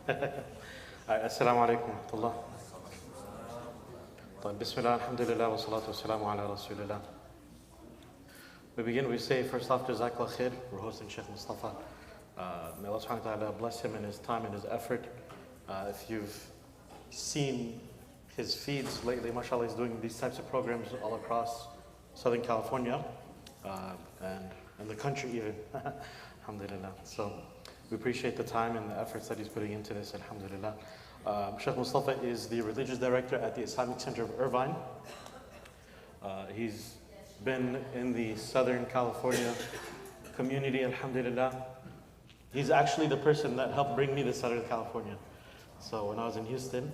السلام عليكم ورحمة الله. طيب بسم الله الحمد لله والصلاة والسلام على رسول الله. We begin, we say first off, Jazakallah khair. We're hosting Sheikh Mustafa. May Allah subhanahu wa ta'ala bless him in his time and his effort. If you've seen his feeds lately, mashallah, he's doing these types of programs all across Southern California and the country even. Alhamdulillah. So we appreciate the time and the efforts that he's putting into this, alhamdulillah. Sheikh Mustafa is the religious director at the Islamic Center of Irvine. He's been in the Southern California community, alhamdulillah. He's actually the person that helped bring me to Southern California. So when I was in Houston,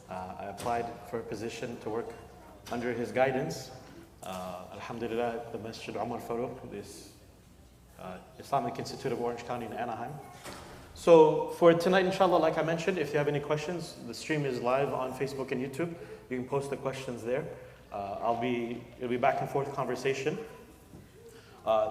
I applied for a position to work under his guidance. Alhamdulillah, the Masjid Umar Farouk, this Islamic Institute of Orange County in Anaheim. So for tonight, inshallah, like I mentioned, if you have any questions, the stream is live on Facebook and YouTube. You can post the questions there. It'll be back and forth conversation.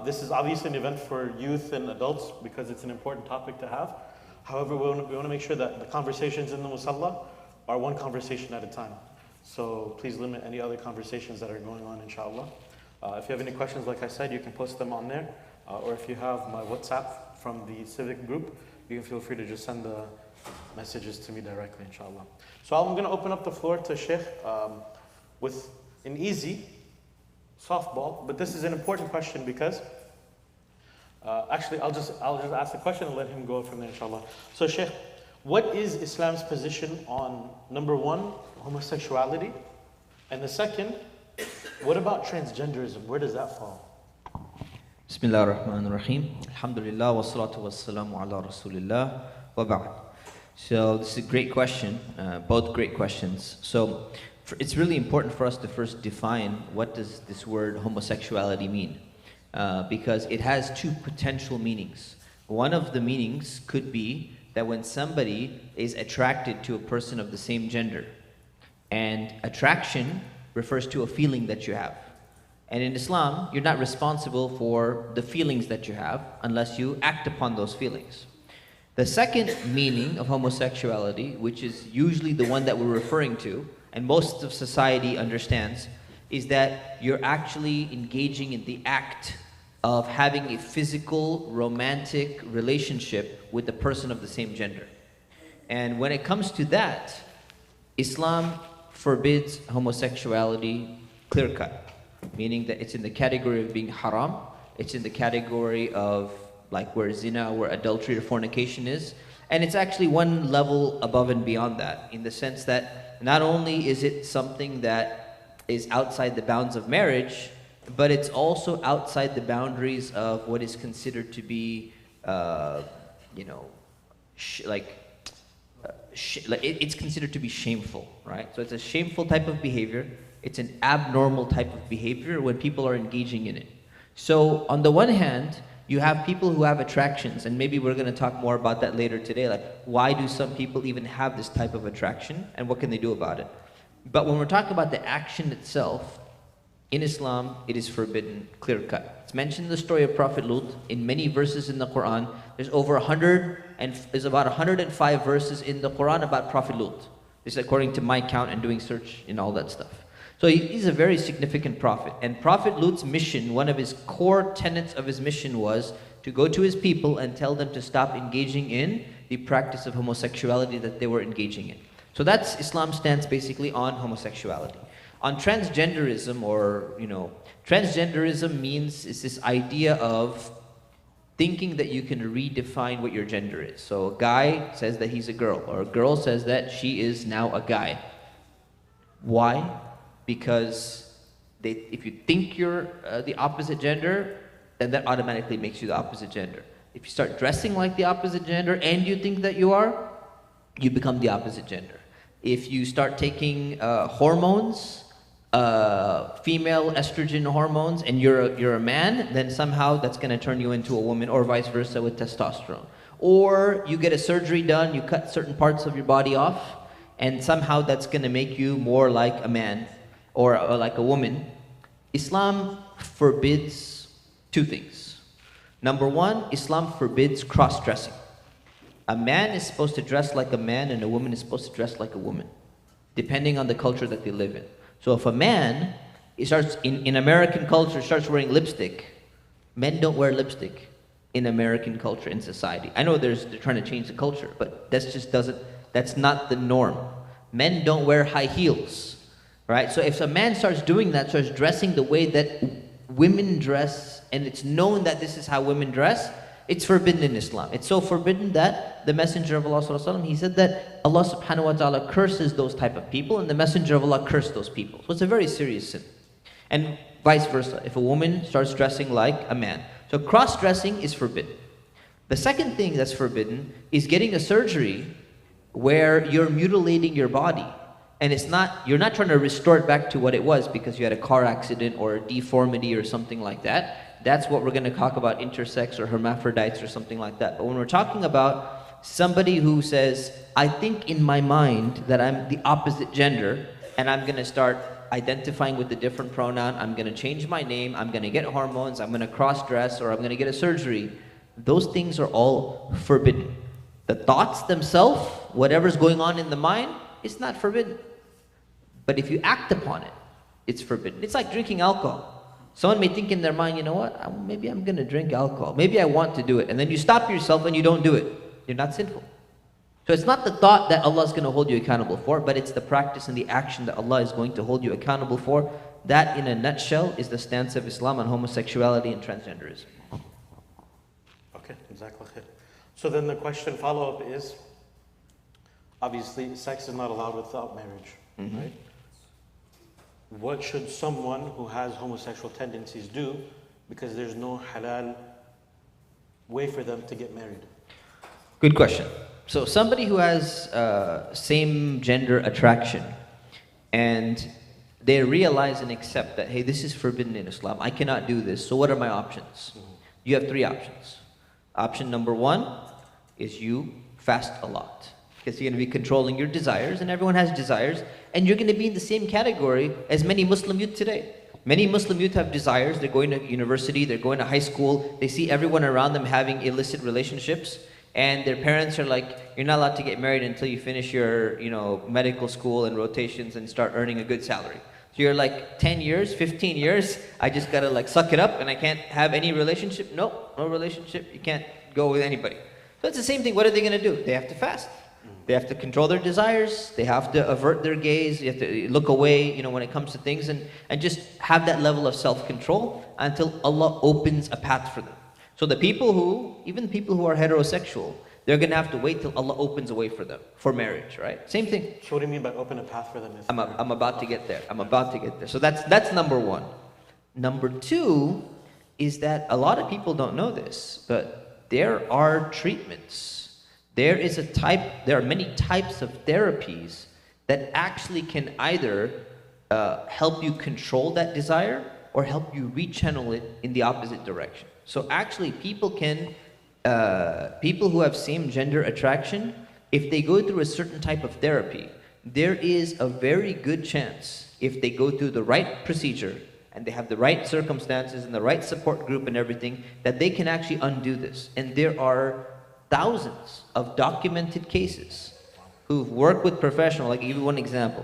This is obviously an event for youth and adults because it's an important topic to have. However, we want to make sure that the conversations in the musalla are one conversation at a time. So please limit any other conversations that are going on, inshallah. If you have any questions, like I said, you can post them on there. Or if you have my WhatsApp from the civic group, you can feel free to just send the messages to me directly, inshallah. So I'm going to open up the floor to Sheikh with an easy softball, but this is an important question because actually I'll just ask the question and let him go from there, inshallah. So Sheikh, what is Islam's position on, number one, homosexuality, and the second, what about transgenderism? Where does that fall? Bismillah ar-Rahman ar-Rahim. Alhamdulillah wa salatu wa salamu ala Rasulillah wa ba'd. So this is a great question, both great questions. So it's really important for us to first define what does this word homosexuality mean, because it has two potential meanings. One of the meanings could be that when somebody is attracted to a person of the same gender, and attraction refers to a feeling that you have. And in Islam, you're not responsible for the feelings that you have unless you act upon those feelings. The second meaning of homosexuality, which is usually the one that we're referring to, and most of society understands, is that you're actually engaging in the act of having a physical, romantic relationship with the person of the same gender. And when it comes to that, Islam forbids homosexuality clear-cut, meaning that it's in the category of being haram, it's in the category of like where zina, where adultery or fornication is, and it's actually one level above and beyond that, in the sense that not only is it something that is outside the bounds of marriage, but it's also outside the boundaries of what is considered to be, it's considered to be shameful, right? So it's a shameful type of behavior. It's an abnormal type of behavior when people are engaging in it. So on the one hand, you have people who have attractions, and maybe we're going to talk more about that later today, like why do some people even have this type of attraction and what can they do about it? But when we're talking about the action itself, in Islam, it is forbidden, clear-cut. It's mentioned in the story of Prophet Lut in many verses in the Quran. There's about 105 verses in the Quran about Prophet Lut. This is according to my count and doing search and all that stuff. So he's a very significant prophet. And Prophet Lut's mission, one of his core tenets of his mission was to go to his people and tell them to stop engaging in the practice of homosexuality that they were engaging in. So that's Islam's stance basically on homosexuality. On transgenderism, transgenderism means it's this idea of thinking that you can redefine what your gender is. So a guy says that he's a girl, or a girl says that she is now a guy. Why? Because if you think you're the opposite gender, then that automatically makes you the opposite gender. If you start dressing like the opposite gender and you think that you are, you become the opposite gender. If you start taking hormones, female estrogen hormones, and you're a man, then somehow that's going to turn you into a woman, or vice versa with testosterone. Or you get a surgery done, you cut certain parts of your body off, and somehow that's going to make you more like a man or like a woman. Islam forbids two things. Number one, Islam forbids cross-dressing. A man is supposed to dress like a man and a woman is supposed to dress like a woman, depending on the culture that they live in. So if a man starts, in American culture, starts wearing lipstick, men don't wear lipstick in American culture, in society. I know they're trying to change the culture, but that's not the norm. Men don't wear high heels, right? So if a man starts doing that, starts dressing the way that women dress, and it's known that this is how women dress, it's forbidden in Islam. It's so forbidden that the Messenger of Allah sallallahu alaihi wasallam, he said that Allah subhanahu wa ta'ala curses those type of people, and the Messenger of Allah cursed those people. So it's a very serious sin. And vice versa, if a woman starts dressing like a man. So cross-dressing is forbidden. The second thing that's forbidden is getting a surgery where you're mutilating your body. And you're not trying to restore it back to what it was because you had a car accident or a deformity or something like that. That's what we're going to talk about, intersex or hermaphrodites or something like that. But when we're talking about somebody who says, I think in my mind that I'm the opposite gender, and I'm going to start identifying with a different pronoun, I'm going to change my name, I'm going to get hormones, I'm going to cross-dress, or I'm going to get a surgery, those things are all forbidden. The thoughts themselves, whatever's going on in the mind, it's not forbidden. But if you act upon it, it's forbidden. It's like drinking alcohol. Someone may think in their mind, you know what, maybe I'm going to drink alcohol. Maybe I want to do it. And then you stop yourself and you don't do it. You're not sinful. So it's not the thought that Allah is going to hold you accountable for, but it's the practice and the action that Allah is going to hold you accountable for. That, in a nutshell, is the stance of Islam on homosexuality and transgenderism. Okay, exactly. So then the question follow-up is, obviously, sex is not allowed without marriage, right? What should someone who has homosexual tendencies do, because there's no halal way for them to get married? Good question. So somebody who has same gender attraction and they realize and accept that, hey, this is forbidden in Islam, I cannot do this, so what are my options? You have three options. Option number one is you fast a lot, because you're going to be controlling your desires, and everyone has desires, and you're going to be in the same category as many Muslim youth today. Many Muslim youth have desires, they're going to university, they're going to high school, they see everyone around them having illicit relationships, and their parents are like, you're not allowed to get married until you finish your, medical school and rotations and start earning a good salary. So you're like 10 years, 15 years, I just gotta suck it up and I can't have any relationship. No relationship, you can't go with anybody. So it's the same thing. What are they gonna do? They have to fast. They have to control their desires. They have to avert their gaze. You have to look away, when it comes to things, and just have that level of self-control until Allah opens a path for them. So even people who are heterosexual, they're going to have to wait till Allah opens a way for them, for marriage, right? Same thing. So what do you mean by open a path for them? I'm about to get there. So that's number one. Number two is that a lot of people don't know this, but there are treatments. There are many types of therapies that actually can either help you control that desire or help you rechannel it in the opposite direction. So actually people who have same gender attraction, if they go through a certain type of therapy, there is a very good chance, if they go through the right procedure and they have the right circumstances and the right support group and everything, that they can actually undo this. And there are thousands of documented cases who've worked with professionals. Like, I'll give you one example.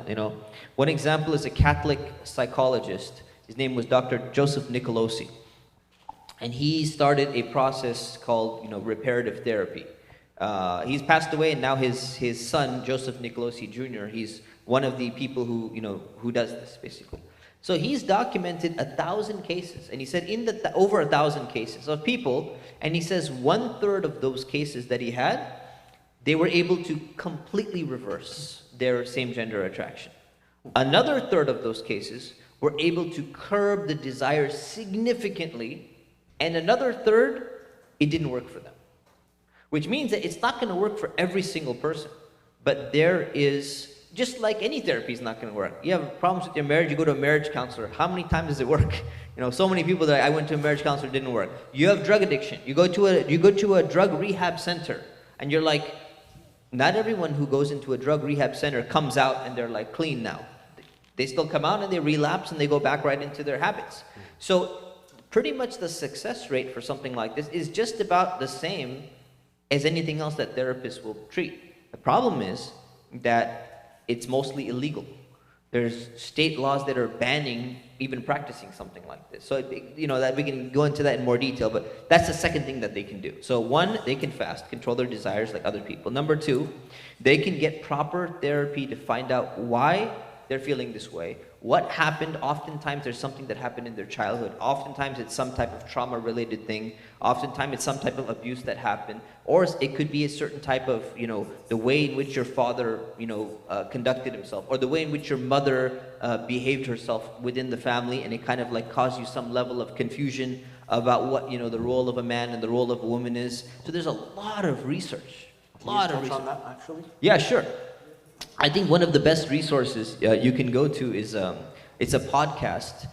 One example is a Catholic psychologist. His name was Dr. Joseph Nicolosi. And he started a process called, reparative therapy. He's passed away, and now his son, Joseph Nicolosi Jr., he's one of the people who does this, basically. So he's documented 1,000 cases, and he said over 1,000 cases of people, and he says 1/3 of those cases that he had, they were able to completely reverse their same-gender attraction. Another third of those cases were able to curb the desire significantly, and another third, it didn't work for them. Which means that it's not going to work for every single person. But there is, just like any therapy is not going to work. You have problems with your marriage, you go to a marriage counselor. How many times does it work? So many people that I went to a marriage counselor, didn't work. You have drug addiction. You go to a drug rehab center, and you're like, not everyone who goes into a drug rehab center comes out and they're like clean now. They still come out and they relapse and they go back right into their habits. So pretty much the success rate for something like this is just about the same as anything else that therapists will treat. The problem is that it's mostly illegal. There's state laws that are banning even practicing something like this. So, that we can go into that in more detail, but that's the second thing that they can do. So one, they can fast, control their desires like other people. Number two, they can get proper therapy to find out why they're feeling this way. What happened? Oftentimes there's something that happened in their childhood. Oftentimes it's some type of trauma-related thing. Oftentimes it's some type of abuse that happened. Or it could be a certain type of, the way in which your father, conducted himself, or the way in which your mother behaved herself within the family, and it kind of like caused you some level of confusion about what, the role of a man and the role of a woman is. So there's a lot of research. Can you touch on that, actually? Yeah, sure. I think one of the best resources you can go to is it's a podcast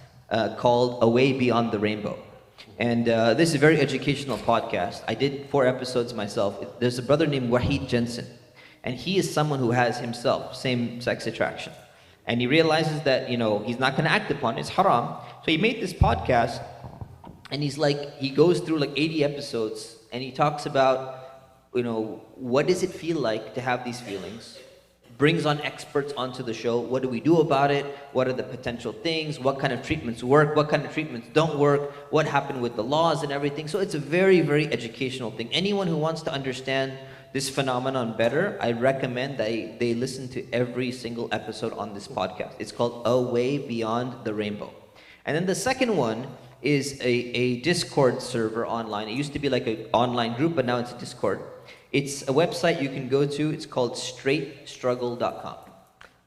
called Away Beyond the Rainbow. And this is a very educational podcast. I did 4 episodes myself. There's a brother named Wahid Jensen, and he is someone who has himself same-sex attraction. And he realizes that, he's not going to act upon it. It's haram. So he made this podcast, and he goes through like 80 episodes, and he talks about, what does it feel like to have these feelings? Brings on experts onto the show. What do we do about it? What are the potential things? What kind of treatments work? What kind of treatments don't work? What happened with the laws and everything? So it's a very, very educational thing. Anyone who wants to understand this phenomenon better, I recommend that they listen to every single episode on this podcast. It's called Away Beyond the Rainbow. And then the second one is a Discord server online. It used to be like an online group, but now it's a Discord. It's a website you can go to. It's called straightstruggle.com.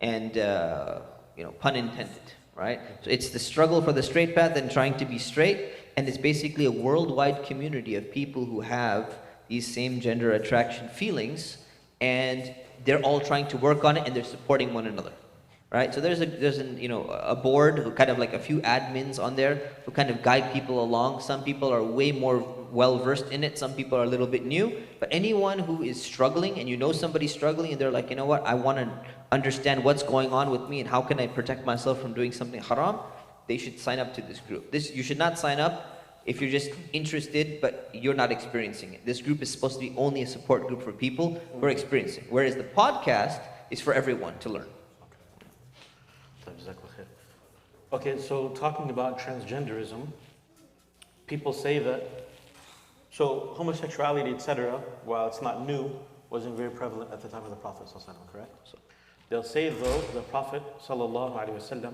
And, pun intended, right? So it's the struggle for the straight path and trying to be straight. And it's basically a worldwide community of people who have these same gender attraction feelings. And they're all trying to work on it, and they're supporting one another. Right? So there's a board who kind of like a few admins on there who kind of guide people along. Some people are way more well-versed in it. Some people are a little bit new. But anyone who is struggling, and somebody's struggling, and they're like, I want to understand what's going on with me and how can I protect myself from doing something haram, they should sign up to this group. You should not sign up if you're just interested, but you're not experiencing it. This group is supposed to be only a support group for people who are experiencing. Whereas the podcast is for everyone to learn. Okay, so talking about transgenderism, people say that, so homosexuality, etc., while it's not new, wasn't very prevalent at the time of the Prophet ﷺ, correct? So they'll say, though, the Prophet ﷺ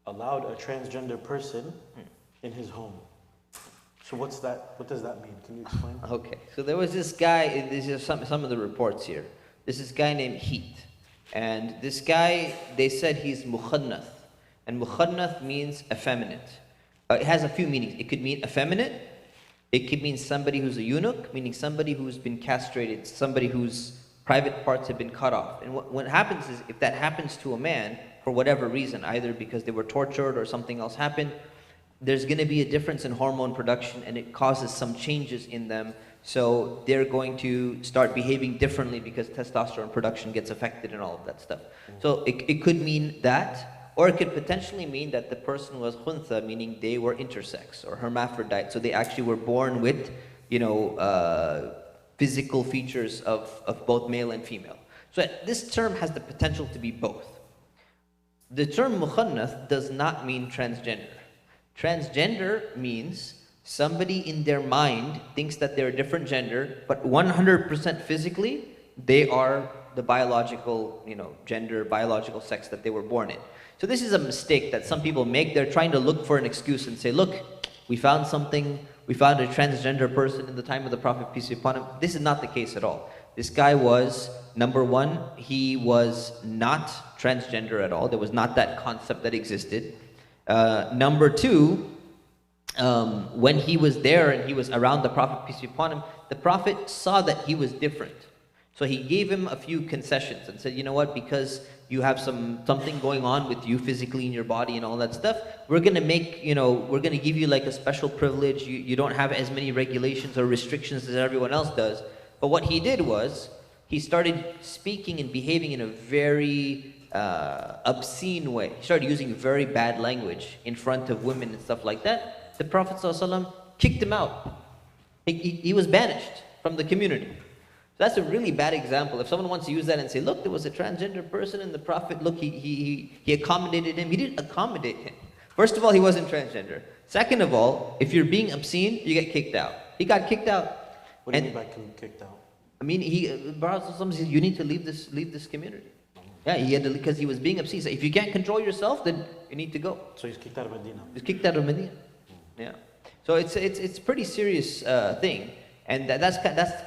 allowed a transgender person in his home. So what does that mean? Can you explain? Okay, so there was this guy, these are some of the reports here. There's this guy named Heat. And this guy, they said he's mukhannath. And mukhannath means effeminate. It has a few meanings. It could mean effeminate. It could mean somebody who's a eunuch, meaning somebody who's been castrated, somebody whose private parts have been cut off. And what happens is, if that happens to a man, for whatever reason, either because they were tortured or something else happened, there's going to be a difference in hormone production, and it causes some changes in them. So they're going to start behaving differently because testosterone production gets affected and all of that stuff. So it could mean that. Or it could potentially mean that the person was khuntha, meaning they were intersex or hermaphrodite. So they actually were born with, physical features of both male and female. So this term has the potential to be both. The term mukhannath does not mean transgender. Transgender means somebody in their mind thinks that they're a different gender, but 100% physically, they are the biological, gender, biological sex that they were born in. So this is a mistake that some people make. They're trying to look for an excuse and say, look, we found something, we found a transgender person in the time of the Prophet, peace be upon him. This is not the case at all. This guy was, number one, he was not transgender at all. There was not that concept that existed. Number two, when he was there and he was around the Prophet, peace be upon him, the Prophet saw that he was different. So he gave him a few concessions and said, you know what, because you have something going on with you physically in your body and all that stuff, we're going to make, we're going to give you like a special privilege. You don't have as many regulations or restrictions as everyone else does. But what he did was, he started speaking and behaving in a very obscene way. He started using very bad language in front of women and stuff like that. The Prophet ﷺ kicked him out. He was banished from the community. that's a really bad example. If someone wants to use that and say, look, there was a transgender person in the Prophet, look, he accommodated him. He didn't accommodate him. First of all, he wasn't transgender. Second of all, if you're being obscene, you get kicked out. He got kicked out. What do you mean by kicked out? I mean, Prophet said, you need to leave this community. Yeah, he had to, because he was being obscene. So if you can't control yourself, then you need to go. So he's kicked out of Medina. He's kicked out of Medina. Yeah. So it's a pretty serious thing. And that's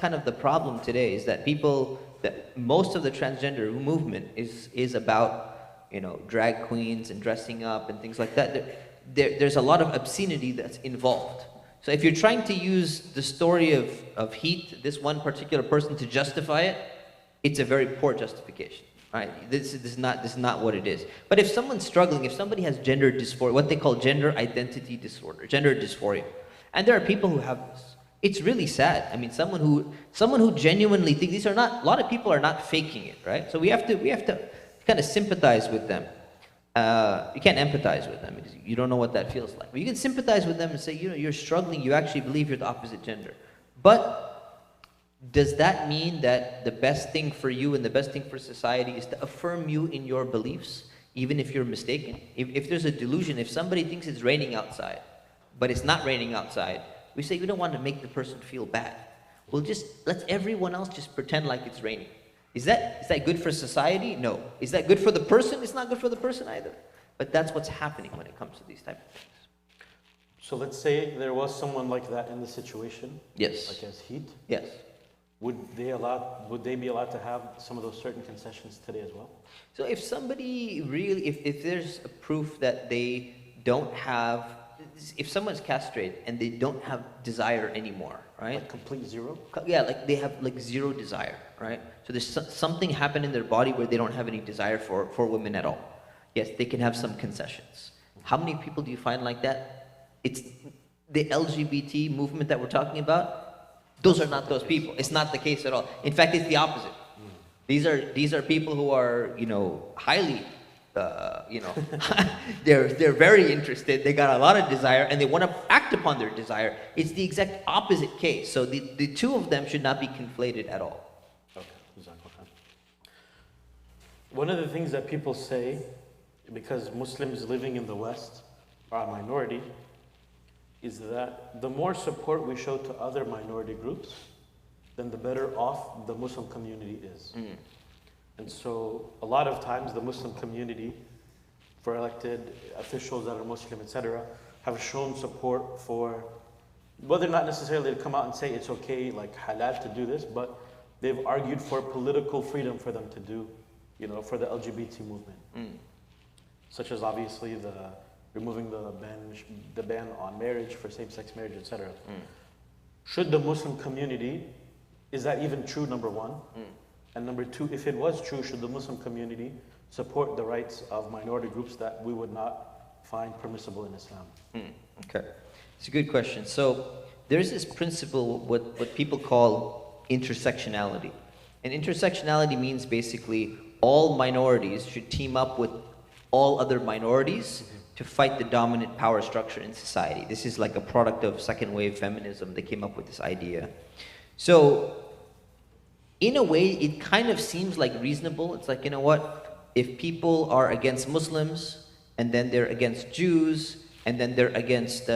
kind of the problem today, is that most of the transgender movement is about, you know, drag queens and dressing up and things like that. There's a lot of obscenity that's involved. So if you're trying to use the story of Heath, this one particular person, to justify it, it's a very poor justification. Right? This is not what it is. But if someone's struggling, if somebody has gender dysphoria, what they call gender identity disorder, gender dysphoria, and there are people who have this, it's really sad. I mean, someone who genuinely thinks, a lot of people are not faking it, right? So we have to kind of sympathize with them. You can't empathize with them because you don't know what that feels like. But you can sympathize with them and say, you know, you're struggling, you actually believe you're the opposite gender. But does that mean that the best thing for you and the best thing for society is to affirm you in your beliefs, even if you're mistaken? If there's a delusion, if somebody thinks it's raining outside, but it's not raining outside, we say we don't want to make the person feel bad. We'll just let everyone else just pretend like it's raining. Is that good for society? No. Is that good for the person? It's not good for the person either. But that's what's happening when it comes to these type of things. So let's say there was someone like that in the situation. Yes. Like as Heath. Yes. Would they be allowed to have some of those certain concessions today as well? So if somebody really, if there's a proof that they don't have, if someone's castrated and they don't have desire anymore, right? Like complete zero? Yeah, like they have like zero desire, right? So there's something happened in their body where they don't have any desire for women at all. Yes, they can have some concessions. How many people do you find like that? It's the LGBT movement that we're talking about. Those are not those people. It's not the case at all. In fact, it's the opposite. These are people who are, you know, highly, you know, they're very interested. They got a lot of desire, and they want to act upon their desire. It's the exact opposite case. So the two of them should not be conflated at all. Okay. One of the things that people say, because Muslims living in the West are a minority, is that the more support we show to other minority groups, then the better off the Muslim community is. And so a lot of times the Muslim community, for elected officials that are Muslim, etc., have shown support for, whether not necessarily to come out and say it's okay, like halal to do this, but they've argued for political freedom for them to do, you know, for the LGBT movement. Such as obviously removing the ban on marriage for same-sex marriage, etc. Should the Muslim community, is that even true, number one? And number two, if it was true, should the Muslim community support the rights of minority groups that we would not find permissible in Islam? Okay, it's a good question. So there's this principle, what people call intersectionality. And intersectionality means basically all minorities should team up with all other minorities to fight the dominant power structure in society. This is like a product of second wave feminism. They came up with this idea. So in a way, it kind of seems like reasonable. It's like, you know what? If people are against Muslims, and then they're against Jews, and then they're against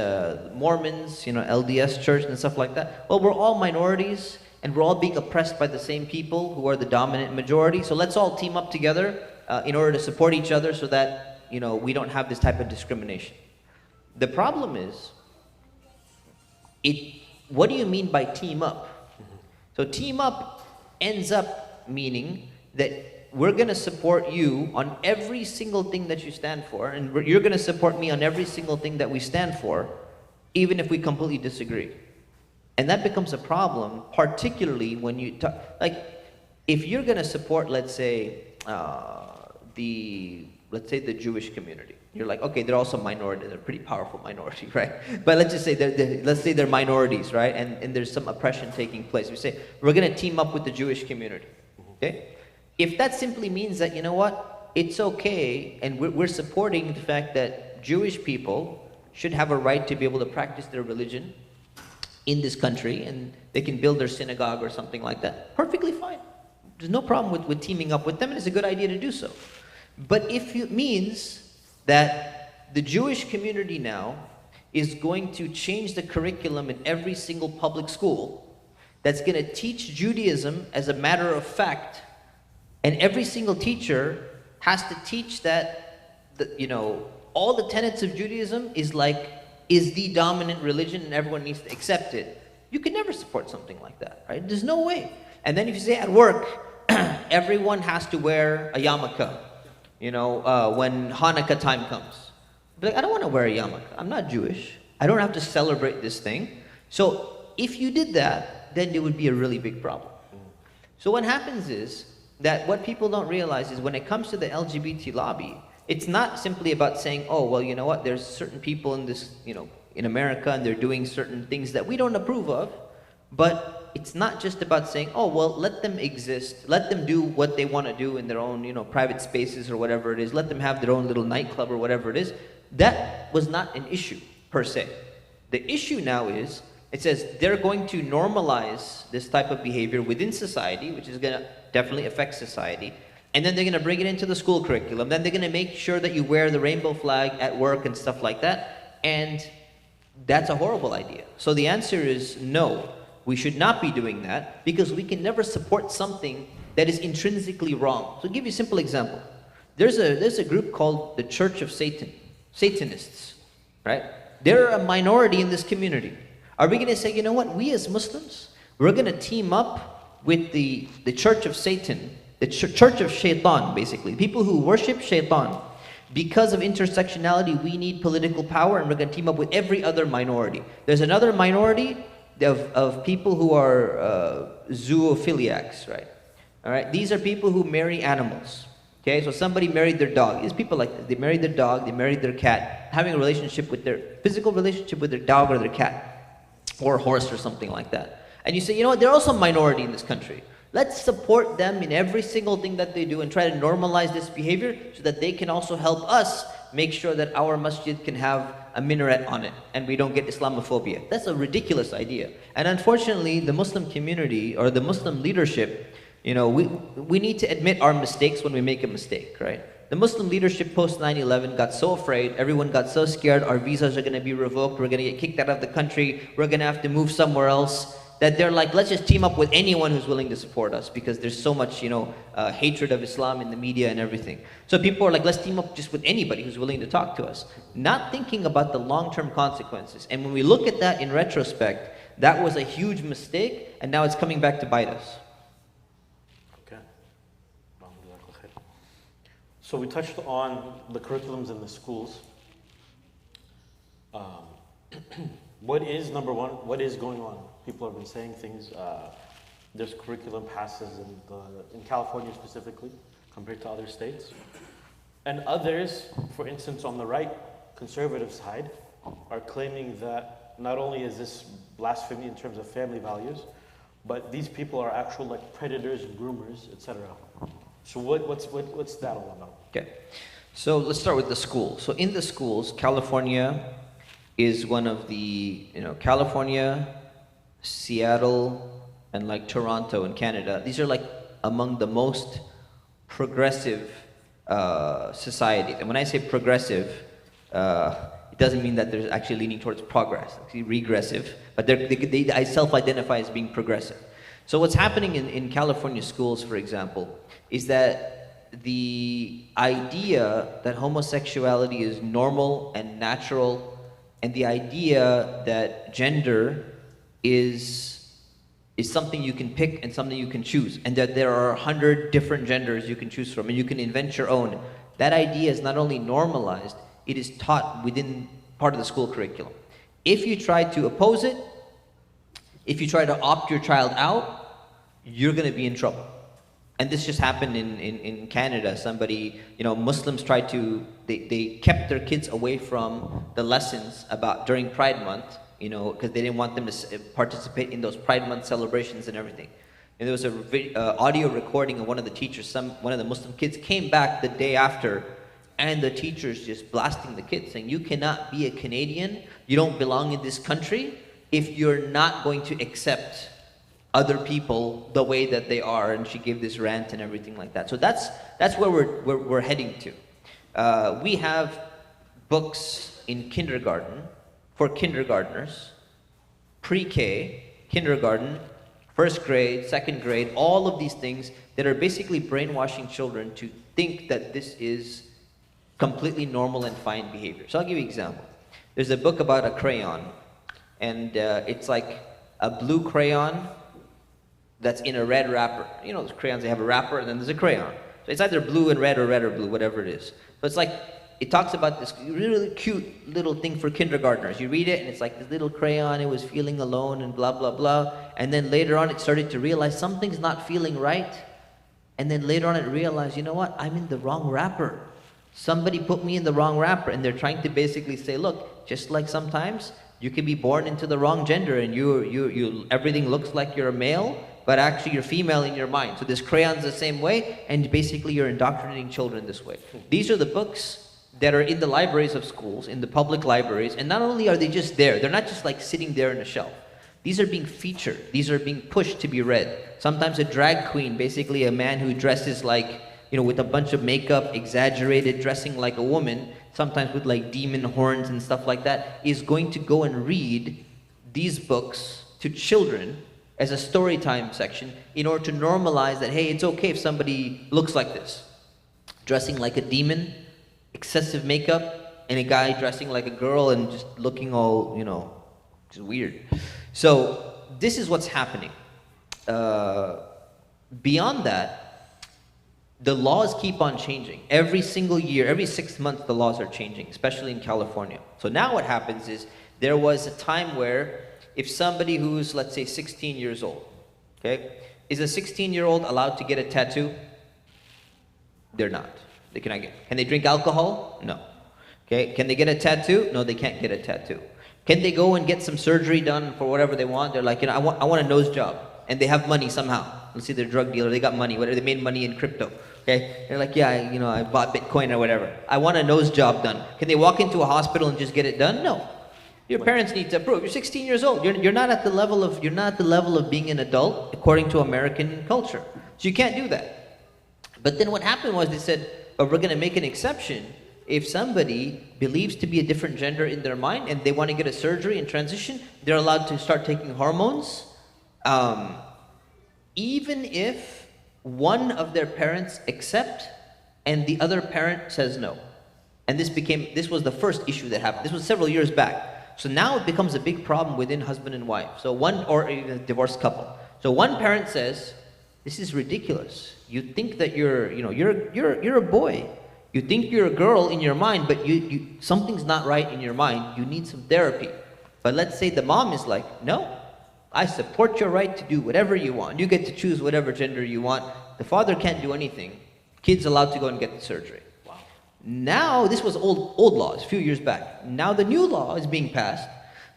Mormons, you know, LDS church and stuff like that. Well, we're all minorities, and we're all being oppressed by the same people who are the dominant majority. So let's all team up together in order to support each other so that, you know, we don't have this type of discrimination. The problem is, what do you mean by team up? So team up ends up meaning that we're going to support you on every single thing that you stand for, and you're going to support me on every single thing that we stand for, even if we completely disagree. And that becomes a problem, particularly when you talk, like, if you're going to support, let's say, the Jewish community. You're like, okay, they're also minority. They're a pretty powerful minority, right? But let's just say they're minorities, right? And there's some oppression taking place. We say, we're going to team up with the Jewish community, okay? If that simply means that, you know what, it's okay, and we're supporting the fact that Jewish people should have a right to be able to practice their religion in this country, and they can build their synagogue or something like that. Perfectly fine. There's no problem with teaming up with them, and it's a good idea to do so. But if it means that the Jewish community now is going to change the curriculum in every single public school, that's going to teach Judaism as a matter of fact, and every single teacher has to teach that, all the tenets of Judaism is the dominant religion and everyone needs to accept it. You can never support something like that, right? There's no way. And then if you say at work, everyone has to wear a yarmulke, when Hanukkah time comes. Be like, I don't want to wear a yarmulke. I'm not Jewish. I don't have to celebrate this thing. So if you did that, then there would be a really big problem. So what happens is that what people don't realize is when it comes to the LGBT lobby, it's not simply about saying, oh, well, you know what, there's certain people in this, in America, and they're doing certain things that we don't approve of. But it's not just about saying, oh, well, let them exist. Let them do what they want to do in their own, private spaces or whatever it is. Let them have their own little nightclub or whatever it is. That was not an issue, per se. The issue now is, it says they're going to normalize this type of behavior within society, which is going to definitely affect society. And then they're going to bring it into the school curriculum. Then they're going to make sure that you wear the rainbow flag at work and stuff like that. And that's a horrible idea. So the answer is no. We should not be doing that because we can never support something that is intrinsically wrong. So I'll give you a simple example. There's a group called the Church of Satan, Satanists, right? They're a minority in this community. Are we going to say, you know what, we as Muslims, we're going to team up with the Church of Satan, the Church of Shaitan, basically, people who worship Shaitan. Because of intersectionality, we need political power, and we're going to team up with every other minority. There's another minority of people who are zoophiliacs, right? All right, these are people who marry animals. Okay, so somebody married their dog. There's people like this. They married their dog, they married their cat, having a relationship with their physical relationship with their dog or their cat, or horse or something like that. And you say, you know what, they're also a minority in this country. Let's support them in every single thing that they do and try to normalize this behavior so that they can also help us make sure that our masjid can have a minaret on it and we don't get Islamophobia. That's a ridiculous idea. And unfortunately, the Muslim community or the Muslim leadership, we need to admit our mistakes when we make a mistake, right? The Muslim leadership post 9/11 got so afraid, everyone got so scared, our visas are going to be revoked, we're going to get kicked out of the country, we're going to have to move somewhere else, that they're like, let's just team up with anyone who's willing to support us because there's so much, hatred of Islam in the media and everything. So people are like, let's team up just with anybody who's willing to talk to us, not thinking about the long-term consequences. And when we look at that in retrospect, that was a huge mistake, and now it's coming back to bite us. Okay. So we touched on the curriculums in the schools. What is, number one, what is going on? People have been saying things. There's curriculum passes in California specifically, compared to other states. And others, for instance, on the right, conservative side, are claiming that not only is this blasphemy in terms of family values, but these people are actual predators and groomers, etc. So what's that all about? Okay, so let's start with the school. So in the schools, California is one of the, California, Seattle, and Toronto in Canada. These are among the most progressive societies. And when I say progressive, it doesn't mean that they're actually leaning towards progress, actually regressive, but they self-identify as being progressive. So what's happening in California schools, for example, is that the idea that homosexuality is normal and natural, and the idea that gender is something you can pick and something you can choose, and that there are 100 different genders you can choose from, and you can invent your own. That idea is not only normalized, it is taught within part of the school curriculum. If you try to oppose it, if you try to opt your child out, you're going to be in trouble. And this just happened in Canada. Somebody, Muslims tried to, they kept their kids away from the lessons during Pride Month, because they didn't want them to participate in those Pride Month celebrations and everything. And there was a audio recording of one of the teachers, one of the Muslim kids came back the day after, and the teacher's just blasting the kids, saying, you cannot be a Canadian, you don't belong in this country if you're not going to accept other people the way that they are, and she gave this rant and everything like that. So that's where we're heading to. We have books in kindergarten for kindergartners, pre-K, kindergarten, first grade, second grade, all of these things that are basically brainwashing children to think that this is completely normal and fine behavior. So I'll give you an example. There's a book about a crayon, and it's like a blue crayon that's in a red wrapper. You know, those crayons, they have a wrapper and then there's a crayon. So it's either blue and red or blue, whatever it is. So it's like, it talks about this really cute little thing for kindergartners. You read it and it's like this little crayon, it was feeling alone and blah, blah, blah. And then later on it started to realize something's not feeling right. And then later on it realized, you know what, I'm in the wrong wrapper. Somebody put me in the wrong wrapper, and they're trying to basically say, look, just like sometimes you can be born into the wrong gender and you everything looks like you're a male, but actually you're female in your mind. So this crayon's the same way, and basically you're indoctrinating children this way. These are the books that are in the libraries of schools, in the public libraries, and not only are they just there, they're not just like sitting there in a shelf. These are being featured. These are being pushed to be read. Sometimes a drag queen, basically a man who dresses like, you know, with a bunch of makeup, exaggerated, dressing like a woman, sometimes with like demon horns and stuff like that, is going to go and read these books to children as a story time section in order to normalize that, hey, it's okay if somebody looks like this. Dressing like a demon, excessive makeup, and a guy dressing like a girl and just looking all, you know, just weird. So this is what's happening. Beyond that, the laws keep on changing. Every single year, every 6 months, the laws are changing, especially in California. So now what happens is, there was a time where if somebody who's, let's say, 16 years old, okay, is a 16-year-old allowed to get a tattoo? They're not. They cannot get. Can they drink alcohol? No. Okay, can they get a tattoo? No, they can't get a tattoo. Can they go and get some surgery done for whatever they want? They're like, you know, I want a nose job. And they have money somehow. Let's say they're a drug dealer, they got money, whatever, they made money in crypto. Okay? They're like, yeah, you know, I bought Bitcoin or whatever. I want a nose job done. Can they walk into a hospital and just get it done? No. Your parents need to approve. You're 16 years old. You're not at the level of being an adult according to American culture. So you can't do that. But then what happened was they said, but we're going to make an exception if somebody believes to be a different gender in their mind and they want to get a surgery and transition, they're allowed to start taking hormones. Even if one of their parents accept and the other parent says no. And this was the first issue that happened. This was several years back. So now it becomes a big problem within husband and wife. So or even a divorced couple. So one parent says, this is ridiculous. You think that you're a boy. You think you're a girl in your mind, but something's not right in your mind. You need some therapy. But let's say the mom is like, no, I support your right to do whatever you want. You get to choose whatever gender you want. The father can't do anything. Kid's allowed to go and get the surgery. Wow. Now, this was old laws, a few years back. Now the new law is being passed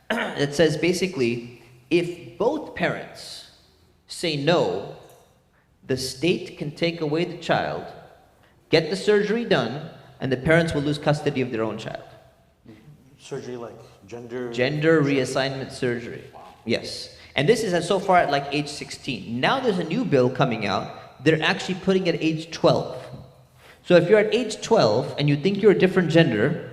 that says basically, if both parents say no, the state can take away the child, get the surgery done, and the parents will lose custody of their own child. Surgery like gender reassignment surgery. Wow. Yes. And this is so far at like age 16. Now there's a new bill coming out. They're actually putting it at age 12. So if you're at age 12 and you think you're a different gender,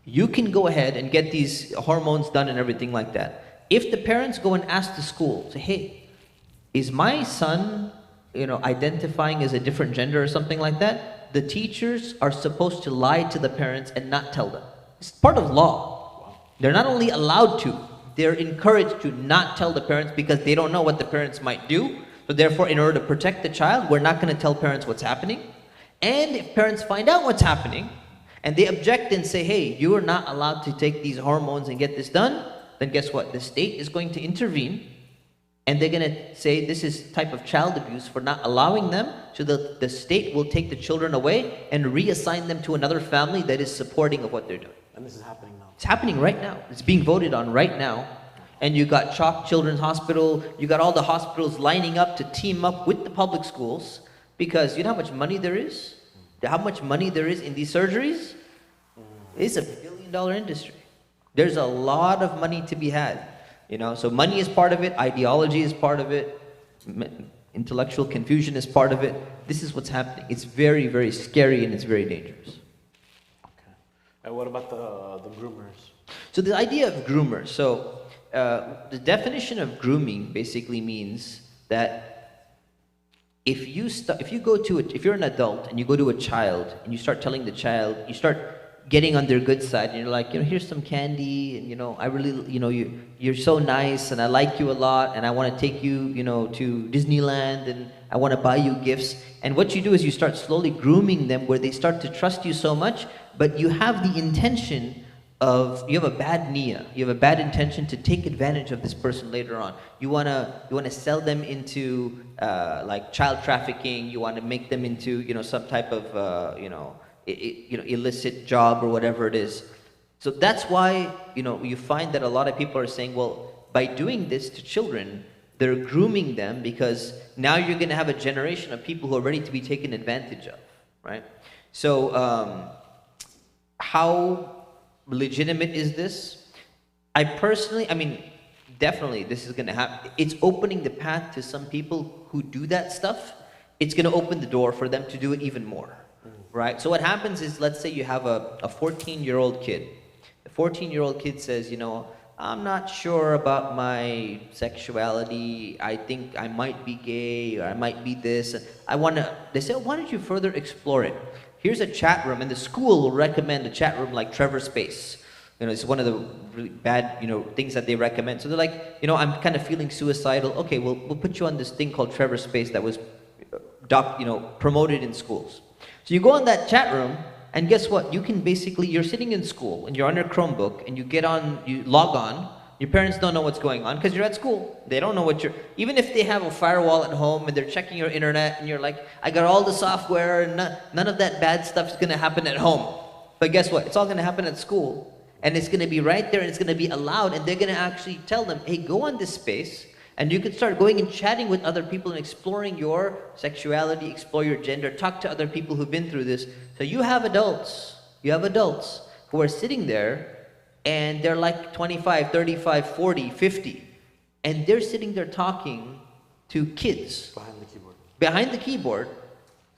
you can go ahead and get these hormones done and everything like that. If the parents go and ask the school, say, hey, is my son, identifying as a different gender or something like that, the teachers are supposed to lie to the parents and not tell them. It's part of law. They're not only allowed to, they're encouraged to not tell the parents because they don't know what the parents might do. So therefore, in order to protect the child, we're not going to tell parents what's happening. And if parents find out what's happening, and they object and say, hey, you are not allowed to take these hormones and get this done, then guess what? The state is going to intervene, and they're going to say this is type of child abuse for not allowing them, so the state will take the children away and reassign them to another family that is supporting of what they're doing. And this is happening now. It's happening right now. It's being voted on right now. And you got Chalk Children's Hospital, you got all the hospitals lining up to team up with the public schools, because you know how much money there is? How much money there is in these surgeries? It's $1 billion industry. There's a lot of money to be had. So money is part of it, ideology is part of it, intellectual confusion is part of it. This is what's happening. It's very, very scary and it's very dangerous. Okay. And what about the groomers? So the idea of groomers. So the definition of grooming basically means that if you're an adult and you go to a child and you start telling the child, you start getting on their good side, and you're like, here's some candy, and I really, you're so nice, and I like you a lot, and I want to take you, to Disneyland, and I want to buy you gifts. And what you do is you start slowly grooming them, where they start to trust you so much, but you have the intention you have a bad niyyah, you have a bad intention to take advantage of this person later on. You wanna sell them into like child trafficking. You want to make them into some type of illicit job or whatever it is. So that's why you find that a lot of people are saying, well, by doing this to children, they're grooming them, because now you're going to have a generation of people who are ready to be taken advantage of, right? So how legitimate is this? Definitely this is going to happen. It's opening the path to some people who do that stuff. It's going to open the door for them to do it even more. Right? So what happens is, let's say you have a 14-year-old kid. The 14-year-old kid says, I'm not sure about my sexuality. I think I might be gay, or I might be this. They say, why don't you further explore it? Here's a chat room, and the school will recommend a chat room like Trevor Space. It's one of the really bad, things that they recommend. So they're like, I'm kind of feeling suicidal. Okay, we'll put you on this thing called Trevor Space that was, promoted in schools. So you go on that chat room, and guess what? You're sitting in school, and you're on your Chromebook, and you log on. Your parents don't know what's going on because you're at school. They don't know even if they have a firewall at home and they're checking your internet, and you're like, I got all the software, and none of that bad stuff's gonna happen at home. But guess what? It's all gonna happen at school, and it's gonna be right there, and it's gonna be allowed, and they're gonna actually tell them, hey, go on this space, and you can start going and chatting with other people and exploring your sexuality, explore your gender, talk to other people who've been through this. So you have adults who are sitting there, and they're like 25, 35, 40, 50, and they're sitting there talking to kids behind the keyboard,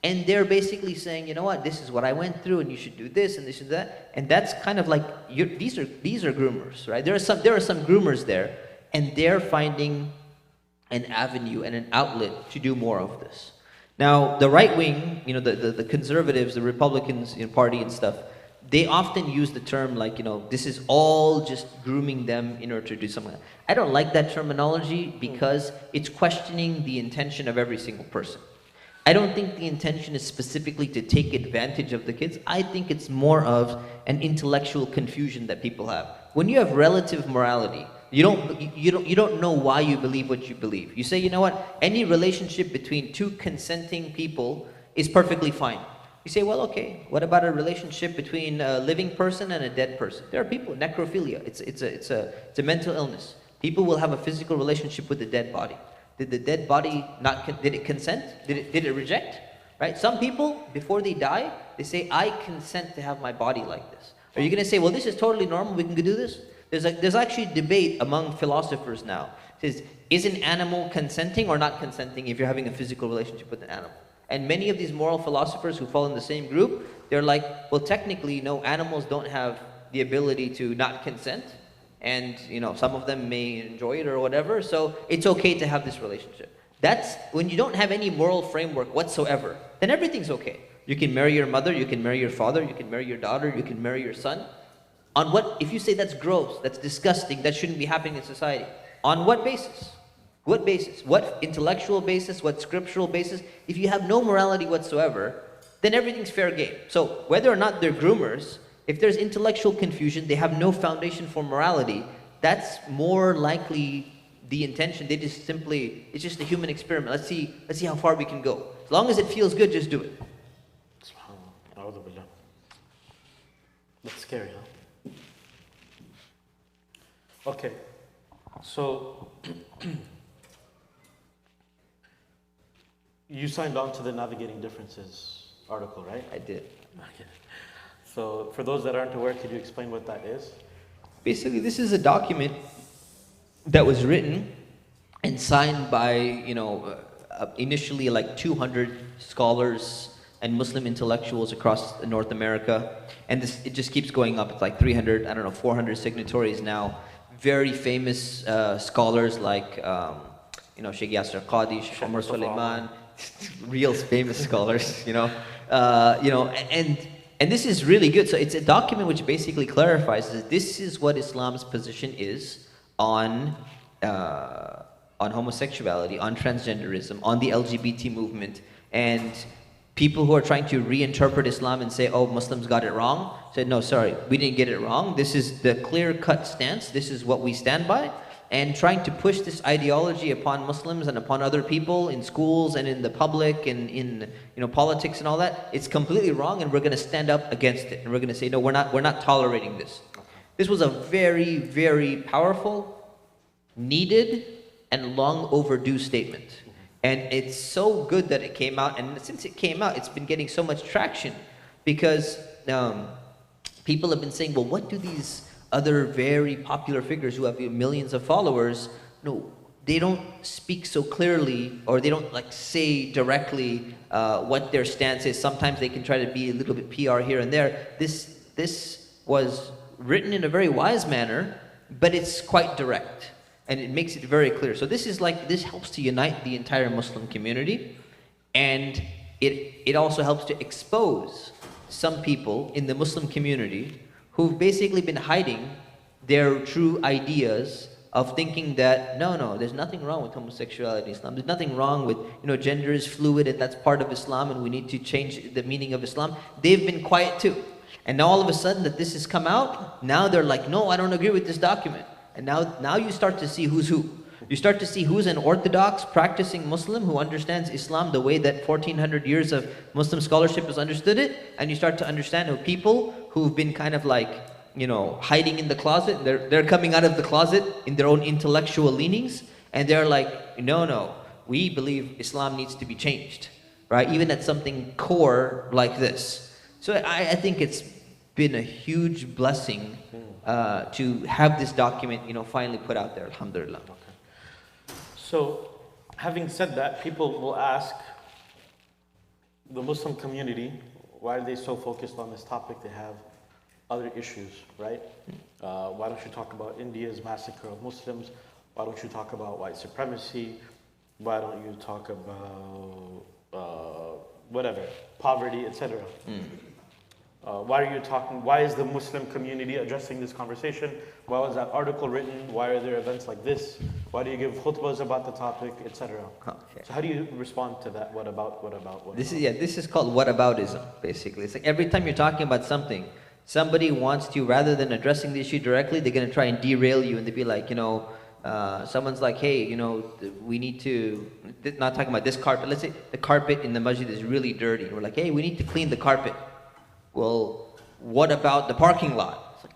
and they're basically saying, this is what I went through, and you should do this and this and that. And that's kind of like, these are groomers, right? There are some groomers there, and they're finding an avenue and an outlet to do more of this. Now, the right wing, the conservatives, the Republicans party and stuff, they often use the term like, this is all just grooming them in order to do something. I don't like that terminology, because it's questioning the intention of every single person. I don't think the intention is specifically to take advantage of the kids. I think it's more of an intellectual confusion that people have. When you have relative morality, you don't know why you believe what you believe. You say, any relationship between two consenting people is perfectly fine. You say, well, okay, what about a relationship between a living person and a dead person? There are people, necrophilia, it's a mental illness. People will have a physical relationship with the dead body. Did the dead body did it consent? Did it reject? Right? Some people, before they die, they say, I consent to have my body like this. Are you going to say, well, this is totally normal, we can do this? There's actually debate among philosophers now. It says, is an animal consenting or not consenting if you're having a physical relationship with an animal? And many of these moral philosophers who fall in the same group, they're like, well, technically, no, animals don't have the ability to not consent. And, some of them may enjoy it or whatever, so it's okay to have this relationship. That's when you don't have any moral framework whatsoever, then everything's okay. You can marry your mother, you can marry your father, you can marry your daughter, you can marry your son. On what, if you say that's gross, that's disgusting, that shouldn't be happening in society, on what basis? What basis? What intellectual basis? What scriptural basis? If you have no morality whatsoever, then everything's fair game. So whether or not they're groomers, if there's intellectual confusion, they have no foundation for morality, that's more likely the intention. They just simply, it's just a human experiment. Let's see how far we can go. As long as it feels good, just do it. That's scary, huh? Okay, so you signed on to the Navigating Differences article, right? I did. Okay. So for those that aren't aware, could you explain what that is? Basically, this is a document that was written and signed by, initially like 200 scholars and Muslim intellectuals across North America. And it just keeps going up. It's like 300, 400 signatories now. Very famous scholars like, Sheikh Yasser Qadi, Sheikh Omar Suleiman, real famous scholars, and this is really good. So it's a document which basically clarifies that this is what Islam's position is on homosexuality, on transgenderism, on the LGBT movement, and people who are trying to reinterpret Islam and say, oh, Muslims got it wrong, said, no, sorry, we didn't get it wrong. This is the clear-cut stance. This is what we stand by. And trying to push this ideology upon Muslims and upon other people in schools and in the public and in politics and all that, it's completely wrong, and we're going to stand up against it. And we're going to say, no, we're not tolerating this. This was a very, very powerful, needed, and long overdue statement. And it's so good that it came out, and since it came out, it's been getting so much traction because people have been saying, well, what do these other very popular figures who have millions of followers, they don't speak so clearly, or they don't say directly what their stance is. Sometimes they can try to be a little bit PR here and there. This was written in a very wise manner, but it's quite direct, and it makes it very clear. So this helps to unite the entire Muslim community, and it also helps to expose some people in the Muslim community who've basically been hiding their true ideas of thinking that, no, there's nothing wrong with homosexuality in Islam. There's nothing wrong with, gender is fluid and that's part of Islam and we need to change the meaning of Islam. They've been quiet too. And now all of a sudden that this has come out, now they're like, no, I don't agree with this document. And now you start to see who's who. You start to see who's an orthodox practicing Muslim who understands Islam the way that 1400 years of Muslim scholarship has understood it, and you start to understand who people who've been kind of hiding in the closet. They're coming out of the closet in their own intellectual leanings, and they're like, no, we believe Islam needs to be changed, right? Even at something core like this. So I think it's been a huge blessing to have this document, finally put out there, alhamdulillah. So, having said that, people will ask the Muslim community, why are they so focused on this topic? They have other issues, right? Why don't you talk about India's massacre of Muslims? Why don't you talk about white supremacy? Why don't you talk about whatever, poverty, etc.? Why is the Muslim community addressing this conversation? Why was that article written? Why are there events like this? Why do you give khutbahs about the topic, etc.? Okay. So how do you respond to that? What about? This is called whataboutism, basically. It's like every time you're talking about something, somebody wants to, rather than addressing the issue directly, they're going to try and derail you, and they'd be like, someone's like, hey, we need to, not talking about this carpet, let's say the carpet in the masjid is really dirty. We're like, hey, we need to clean the carpet. Well, what about the parking lot? It's like,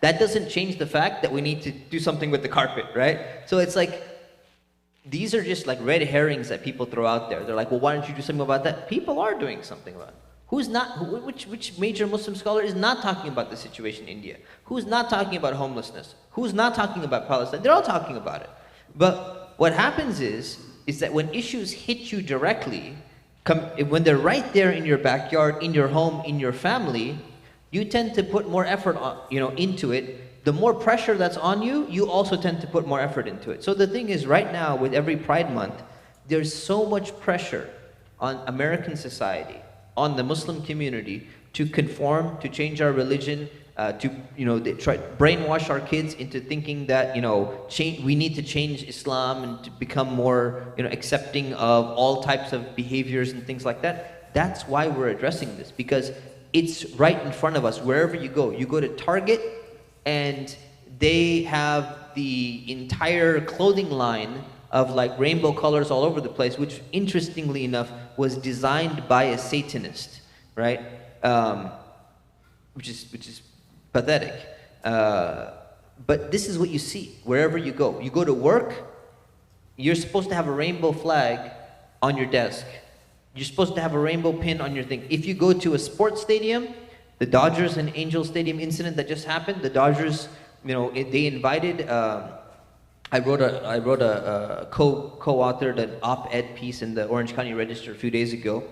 that doesn't change the fact that we need to do something with the carpet, right? So it's like, these are just like red herrings that people throw out there. They're like, well, why don't you do something about that? People are doing something about it. Which major Muslim scholar is not talking about the situation in India? Who's not talking about homelessness? Who's not talking about Palestine? They're all talking about it. But what happens is that when issues hit you directly, when they're right there in your backyard, in your home, in your family, you tend to put more effort into it. The more pressure that's on you, you also tend to put more effort into it. So the thing is, right now, with every Pride Month, there's so much pressure on American society, on the Muslim community, to conform, to change our religion, they try to brainwash our kids into thinking that we need to change Islam and to become more accepting of all types of behaviors and things like that. That's why we're addressing this, because it's right in front of us wherever you go. You go to Target and they have the entire clothing line of like rainbow colors all over the place, which interestingly enough was designed by a Satanist, right? Which is pathetic. But this is what you see wherever you go. You go to work, you're supposed to have a rainbow flag on your desk. You're supposed to have a rainbow pin on your thing. If you go to a sports stadium, the Dodgers and Angels Stadium incident that just happened, the Dodgers, they invited I wrote a co-authored an op-ed piece in the Orange County Register a few days ago,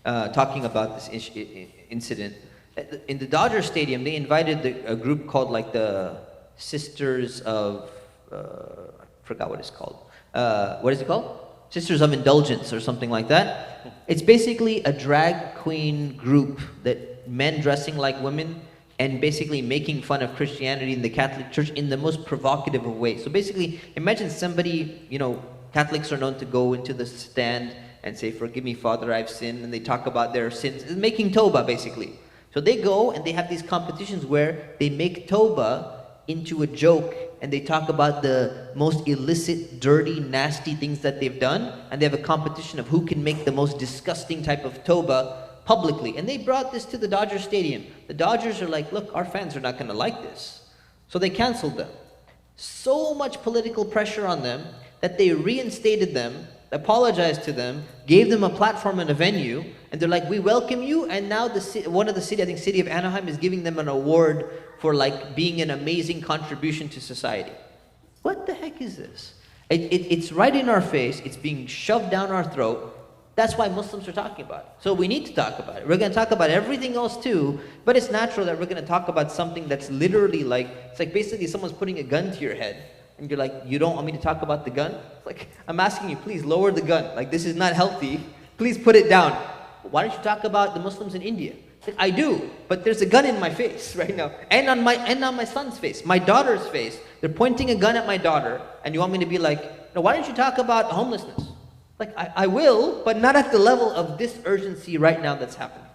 talking about this incident. In the Dodger Stadium, they invited a group called like the Sisters of, I forgot what it's called. What is it called? Sisters of Indulgence or something like that. It's basically a drag queen group that men dressing like women and basically making fun of Christianity in the Catholic Church in the most provocative of ways. So basically, imagine somebody, Catholics are known to go into the stand and say, "Forgive me, Father, I've sinned," and they talk about their sins, making Toba, basically. So they go and they have these competitions where they make Toba into a joke and they talk about the most illicit, dirty, nasty things that they've done, and they have a competition of who can make the most disgusting type of Toba publicly. And they brought this to the Dodger Stadium. The Dodgers are like, "Look, our fans are not going to like this." So they canceled them. So much political pressure on them that they reinstated them, apologized to them, gave them a platform and a venue, and they're like, "We welcome you." And now one of the city, I think city of Anaheim, is giving them an award for like being an amazing contribution to society. What the heck is this? It's right in our face. It's being shoved down our throat. That's why Muslims are talking about it. So we need to talk about it. We're going to talk about everything else too, but it's natural that we're going to talk about something that's literally like, it's like basically someone's putting a gun to your head, and you're like, "You don't want me to talk about the gun?" It's like, I'm asking you, please lower the gun. Like, this is not healthy. Please put it down. Why don't you talk about the Muslims in India? It's like, I do, but there's a gun in my face right now, and on my son's face, my daughter's face. They're pointing a gun at my daughter, and you want me to be like, "No, why don't you talk about homelessness?" Like, I will, but not at the level of this urgency right now that's happening.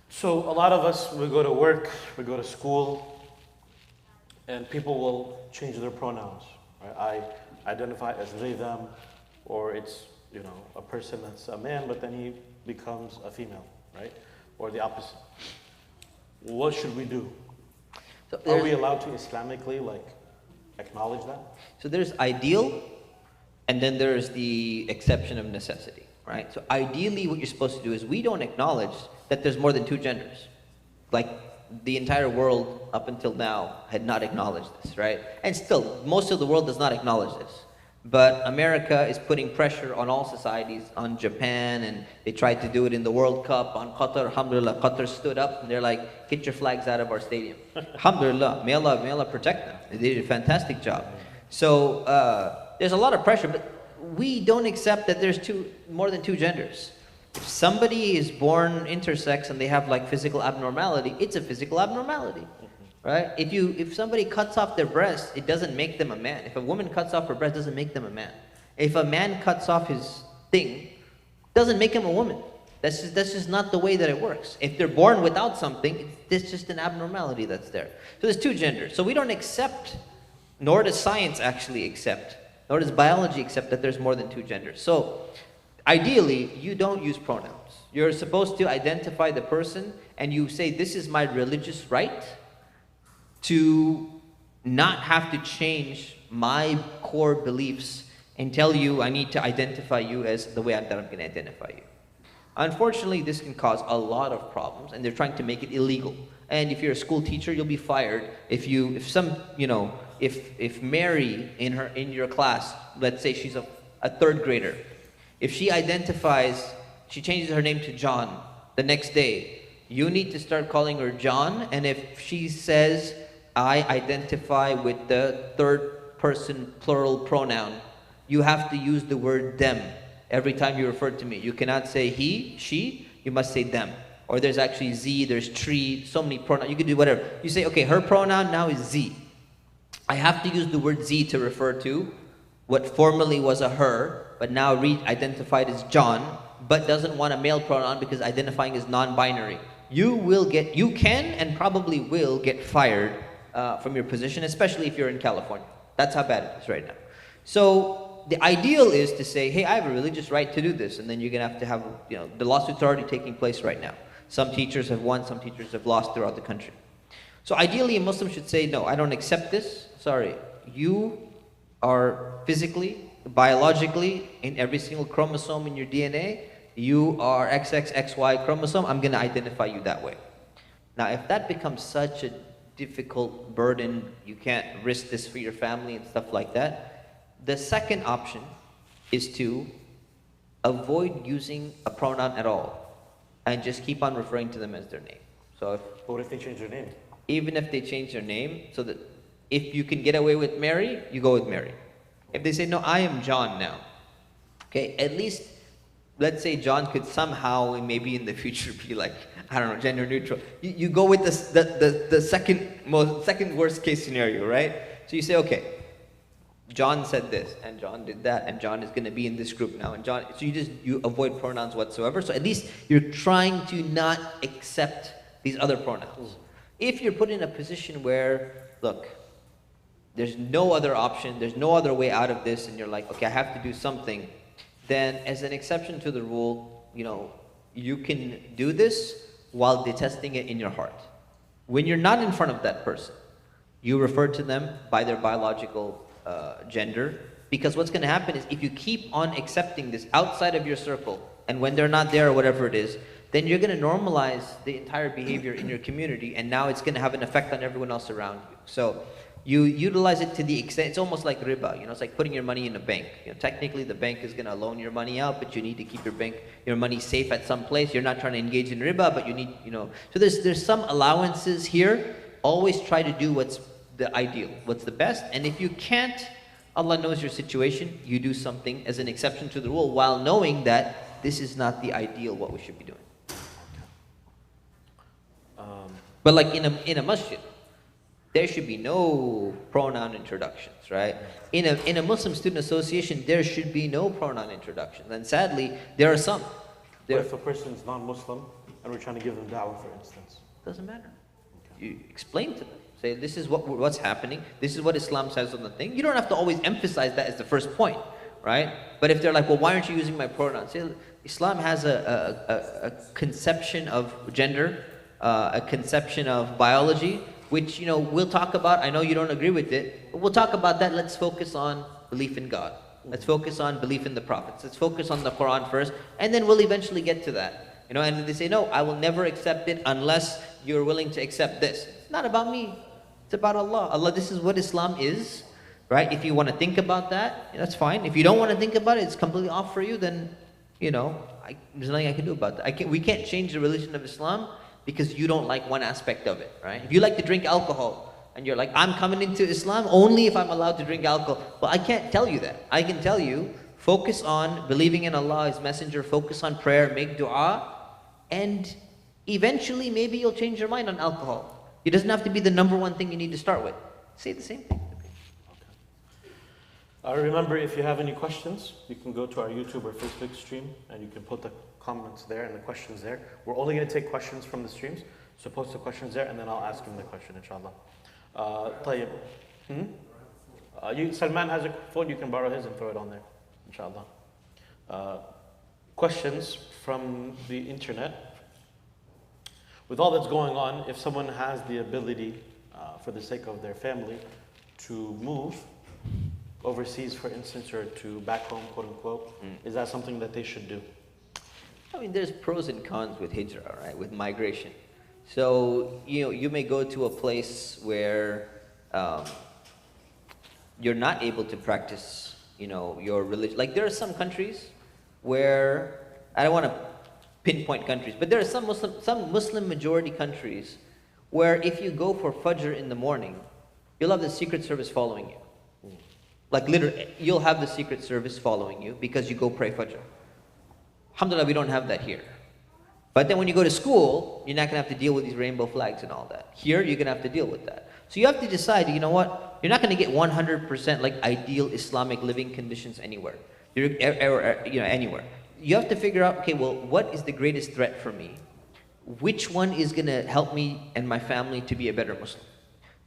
So a lot of us, we go to work, we go to school, and people will change their pronouns. Right? I identify as they, them, or it's a person that's a man, but then he becomes a female, right? Or the opposite. What should we do? So are we allowed to Islamically acknowledge that? So there's ideal, and then there's the exception of necessity, right? So ideally what you're supposed to do is we don't acknowledge that there's more than two genders. Like the entire world up until now had not acknowledged this, right? And still, most of the world does not acknowledge this. But America is putting pressure on all societies, on Japan, and they tried to do it in the World Cup, on Qatar. Alhamdulillah, Qatar stood up and they're like, "Get your flags out of our stadium." Alhamdulillah, may Allah protect them. They did a fantastic job. So there's a lot of pressure, but we don't accept that there's more than two genders. If somebody is born intersex and they have like physical abnormality, it's a physical abnormality. Right? If somebody cuts off their breast, it doesn't make them a man. If a woman cuts off her breast, it doesn't make them a man. If a man cuts off his thing, it doesn't make him a woman. That's just not the way that it works. If they're born without something, it's just an abnormality that's there. So there's two genders. So we don't accept, nor does science actually accept, nor does biology accept that there's more than two genders. So ideally, you don't use pronouns. You're supposed to identify the person and you say, "This is my religious right to not have to change my core beliefs and tell you I need to identify you as the way that I'm going to identify you." Unfortunately, this can cause a lot of problems, and they're trying to make it illegal. And if you're a school teacher, you'll be fired if Mary in your class, let's say she's a third grader, if she changes her name to John the next day, you need to start calling her John. And if she says, "I identify with the third person plural pronoun," you have to use the word them every time you refer to me. You cannot say he, she, you must say them. Or there's actually Z, there's tree, so many pronouns. You can do whatever. You say, okay, her pronoun now is Z. I have to use the word Z to refer to what formerly was a her, but now identified as John, but doesn't want a male pronoun because identifying as non-binary. You can and probably will get fired from your position, especially if you're in California. That's how bad it is right now. So the ideal is to say, "Hey, I have a religious right to do this," and then you're gonna have to have, the lawsuits are already taking place right now. Some teachers have won, some teachers have lost throughout the country. So ideally, a Muslim should say, "No, I don't accept this. Sorry, you are physically, biologically, in every single chromosome in your DNA, you are XXXY chromosome. I'm gonna identify you that way." Now, if that becomes such a difficult burden, you can't risk this for your family and stuff like that, The second option is to avoid using a pronoun at all and just keep on referring to them as their name. So But what if they change their name? even if they change their name, so that if you can get away with Mary, you go with Mary. If they say, no, I am John now, okay, at least, let's say John could somehow, maybe in the future, be like, I don't know, gender neutral. You go with the second worst case scenario, right? So you say, okay, John said this, and John did that, and John is going to be in this group now, and John. So you avoid pronouns whatsoever. So at least you're trying to not accept these other pronouns. If you're put in a position where, look, there's no other option, there's no other way out of this, and you're like, okay, I have to do something, then as an exception to the rule, you can do this while detesting it in your heart. When you're not in front of that person, you refer to them by their biological gender, because what's going to happen is if you keep on accepting this outside of your circle, and when they're not there or whatever it is, then you're going to normalize the entire behavior in your community, and now it's going to have an effect on everyone else around you. So you utilize it to the extent, it's almost like riba, it's like putting your money in a bank. Technically the bank is going to loan your money out, but you need to keep your money safe at some place. You're not trying to engage in riba, but you need, so there's some allowances here. Always try to do what's the ideal, what's the best, and if you can't, Allah knows your situation, you do something as an exception to the rule while knowing that this is not the ideal, what we should be doing. But like in a masjid, there should be no pronoun introductions, right? In a Muslim student association, there should be no pronoun introductions. And sadly, there are some. What if a person is non-Muslim and we're trying to give them da'wah, for instance? Doesn't matter. You explain to them. Say, this is what's happening. This is what Islam says on the thing. You don't have to always emphasize that as the first point, right? But if they're like, well, why aren't you using my pronouns? Say, Islam has a conception of gender, a conception of biology, which, we'll talk about. I know you don't agree with it, but we'll talk about that. Let's focus on belief in God. Let's focus on belief in the prophets. Let's focus on the Quran first, and then we'll eventually get to that. And they say, no, I will never accept it unless you're willing to accept this. It's not about me. It's about Allah. Allah, this is what Islam is, right? If you want to think about that, that's fine. If you don't want to think about it, it's completely off for you, then, there's nothing I can do about that. We can't change the religion of Islam because you don't like one aspect of it, right? If you like to drink alcohol, and you're like, I'm coming into Islam only if I'm allowed to drink alcohol. Well, I can't tell you that. I can tell you, focus on believing in Allah, His Messenger, focus on prayer, make dua, and eventually maybe you'll change your mind on alcohol. It doesn't have to be the number one thing you need to start with. Say the same thing. Okay. Remember, if you have any questions, you can go to our YouTube or Facebook stream, and you can put the comments there and the questions there. We're only going to take questions from the streams, so post the questions there, and then I'll ask him the question, inshallah. طيب. Salman has a phone, you can borrow his and throw it on there, inshallah. Questions from the internet. With all that's going on, if someone has the ability, for the sake of their family, to move overseas, for instance, or to back home, quote unquote, is that something that they should do? I mean, there's pros and cons with hijrah, right? With migration. So, you may go to a place where you're not able to practice, your religion. Like there are some countries where, I don't want to pinpoint countries, but there are some Muslim majority countries where if you go for Fajr in the morning, you'll have the Secret Service following you. Like literally, you'll have the Secret Service following you because you go pray Fajr. Alhamdulillah, we don't have that here. But then when you go to school, you're not going to have to deal with these rainbow flags and all that. Here, you're going to have to deal with that. So you have to decide, you know what? You're not going to get 100% like ideal Islamic living conditions anywhere. Anywhere. You have to figure out, okay, well, what is the greatest threat for me? Which one is going to help me and my family to be a better Muslim?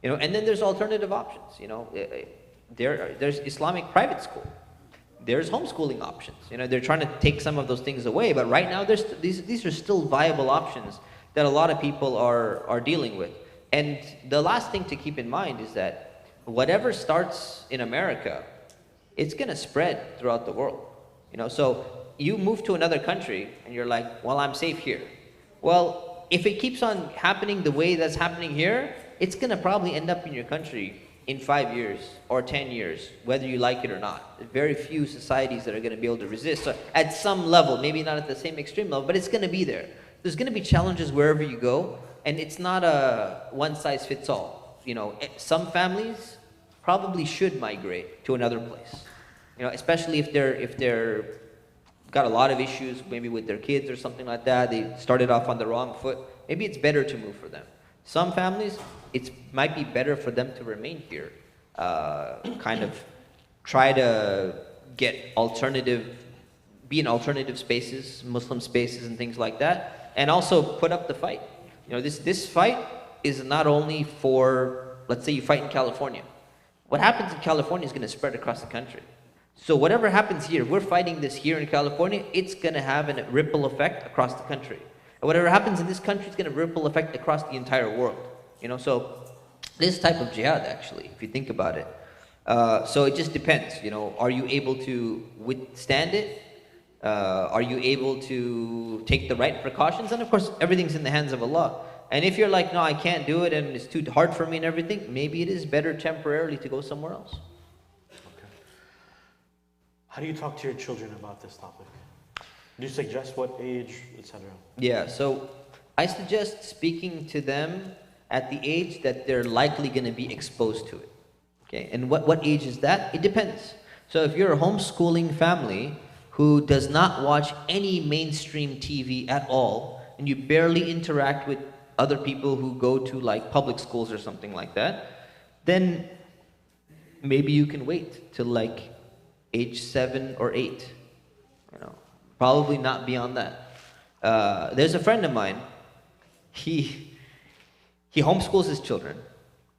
And then there's alternative options. There's Islamic private school. There's homeschooling options. They're trying to take some of those things away, but right now these are still viable options that a lot of people are dealing with. And the last thing to keep in mind is that whatever starts in America, it's going to spread throughout the world. So you move to another country and you're like, well, I'm safe here. Well, if it keeps on happening the way that's happening here, it's going to probably end up in your country in 5 years or 10 years, whether you like it or not. There are very few societies that are going to be able to resist. So at some level, maybe not at the same extreme level, but it's going to be there. There's going to be challenges wherever you go, and it's not a one-size-fits-all. You know, some families probably should migrate to another place. You know, especially if they're got a lot of issues, maybe with their kids or something like that. They started off on the wrong foot. Maybe it's better to move for them. Some families, it might be better for them to remain here. Kind of try to get be in alternative spaces, Muslim spaces and things like that, and also put up the fight. You know, this fight is not only for, let's say you fight in California. What happens in California is going to spread across the country. So whatever happens here, if we're fighting this here in California, it's going to have a ripple effect across the country. And whatever happens in this country is going to ripple effect across the entire world. You know, so this type of jihad, actually, if you think about it. So it just depends, you know, are you able to withstand it? Are you able to take the right precautions? And of course, everything's in the hands of Allah. And if you're like, no, I can't do it and it's too hard for me and everything, maybe it is better temporarily to go somewhere else. Okay. How do you talk to your children about this topic? Do you suggest what age, etc.? Yeah, so I suggest speaking to them at the age that they're likely going to be exposed to it. Okay, and what age is that? It depends. So if you're a homeschooling family who does not watch any mainstream TV at all, and you barely interact with other people who go to like public schools or something like that, then maybe you can wait till like age 7 or 8. You know, probably not beyond that. There's a friend of mine. He homeschools his children,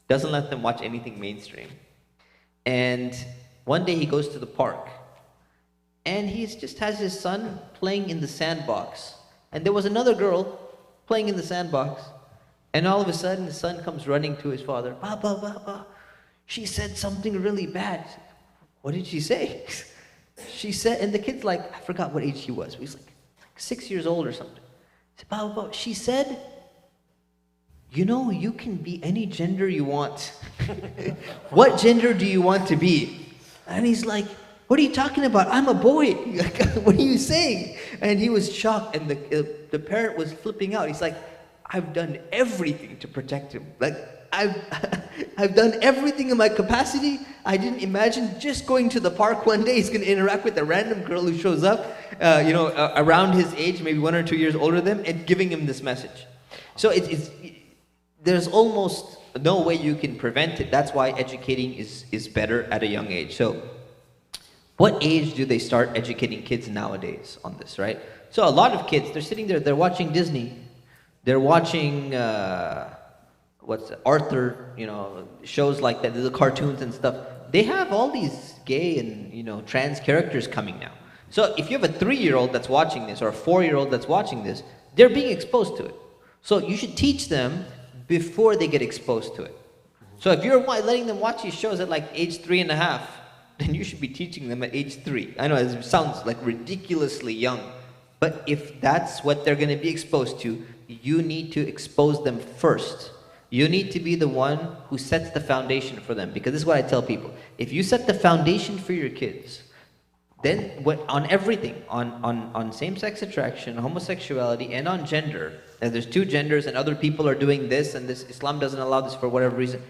doesn't let them watch anything mainstream. And one day he goes to the park, and he just has his son playing in the sandbox. And there was another girl playing in the sandbox. And all of a sudden, the son comes running to his father. Baba, Baba, she said something really bad. What did she say? She said, and the kid's like, I forgot what age he was. He's like 6 years old or something. He said, Baba, Baba, she said, you know, you can be any gender you want. What gender do you want to be? And he's like, what are you talking about? I'm a boy. What are you saying? And he was shocked, and the parent was flipping out. He's like, I've done everything to protect him. Like, I've done everything in my capacity. I didn't imagine just going to the park one day, he's going to interact with a random girl who shows up, around his age, maybe 1 or 2 years older than him, and giving him this message. So there's almost no way you can prevent it. That's why educating is better at a young age. So what age do they start educating kids nowadays on this, right? So a lot of kids, they're sitting there, they're watching Disney, they're watching Arthur, you know, shows like that, the cartoons and stuff. They have all these gay and, you know, trans characters coming now. So if you have a 3-year-old that's watching this or a 4-year-old that's watching this, they're being exposed to it. So you should teach them before they get exposed to it. So if you're letting them watch these shows at like age 3.5, then you should be teaching them at age 3. I know it sounds like ridiculously young, but if that's what they're going to be exposed to, you need to expose them first. You need to be the one who sets the foundation for them, because this is what I tell people. If you set the foundation for your kids, then on everything, on same-sex attraction, homosexuality, and on gender, and there's 2 genders and other people are doing this and this, Islam doesn't allow this for whatever reason,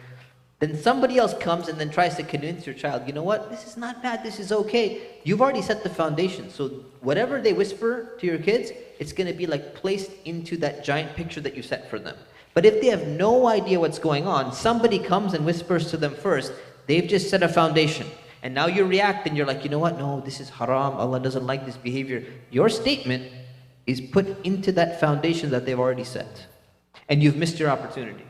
then somebody else comes and then tries to convince your child, you know what, this is not bad, this is okay. You've already set the foundation. So whatever they whisper to your kids, it's going to be like placed into that giant picture that you set for them. But if they have no idea what's going on, somebody comes and whispers to them first, they've just set a foundation. And now you react and you're like, you know what, no, this is haram, Allah doesn't like this behavior. Your statement is put into that foundation that they've already set. And you've missed your opportunity.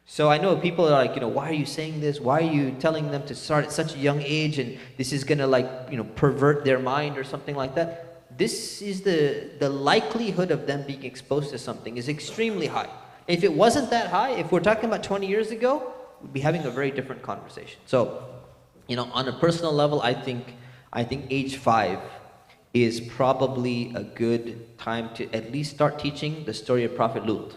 So I know people are like, you know, why are you saying this? Why are you telling them to start at such a young age and this is going to like, you know, pervert their mind or something like that? This is the likelihood of them being exposed to something is extremely high. If it wasn't that high, if we're talking about 20 years ago, we'd be having a very different conversation. So, you know, on a personal level, I think age 5 is probably a good time to at least start teaching the story of Prophet Lut.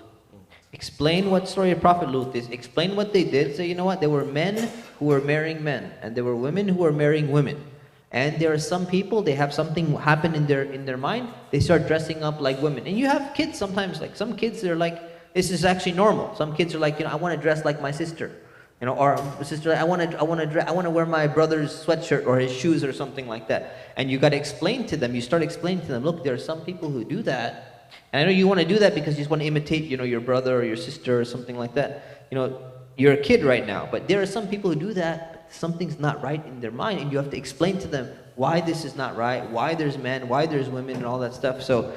Explain what story of Prophet Lut is. Explain what they did. So you know what? There were men who were marrying men, and there were women who were marrying women. And there are some people, they have something happen in their mind, they start dressing up like women. And you have kids sometimes, like some kids, they're like, this is actually normal. Some kids are like, I want to dress like my sister. Or sister, I want to wear my brother's sweatshirt or his shoes or something like that. And you got to explain to them. You start explaining to them, look, there are some people who do that. And I know you want to do that because you just want to imitate, your brother or your sister or something like that. You're a kid right now, but there are some people who do that. Something's not right in their mind, and you have to explain to them why this is not right, why there's men, why there's women, and all that stuff. So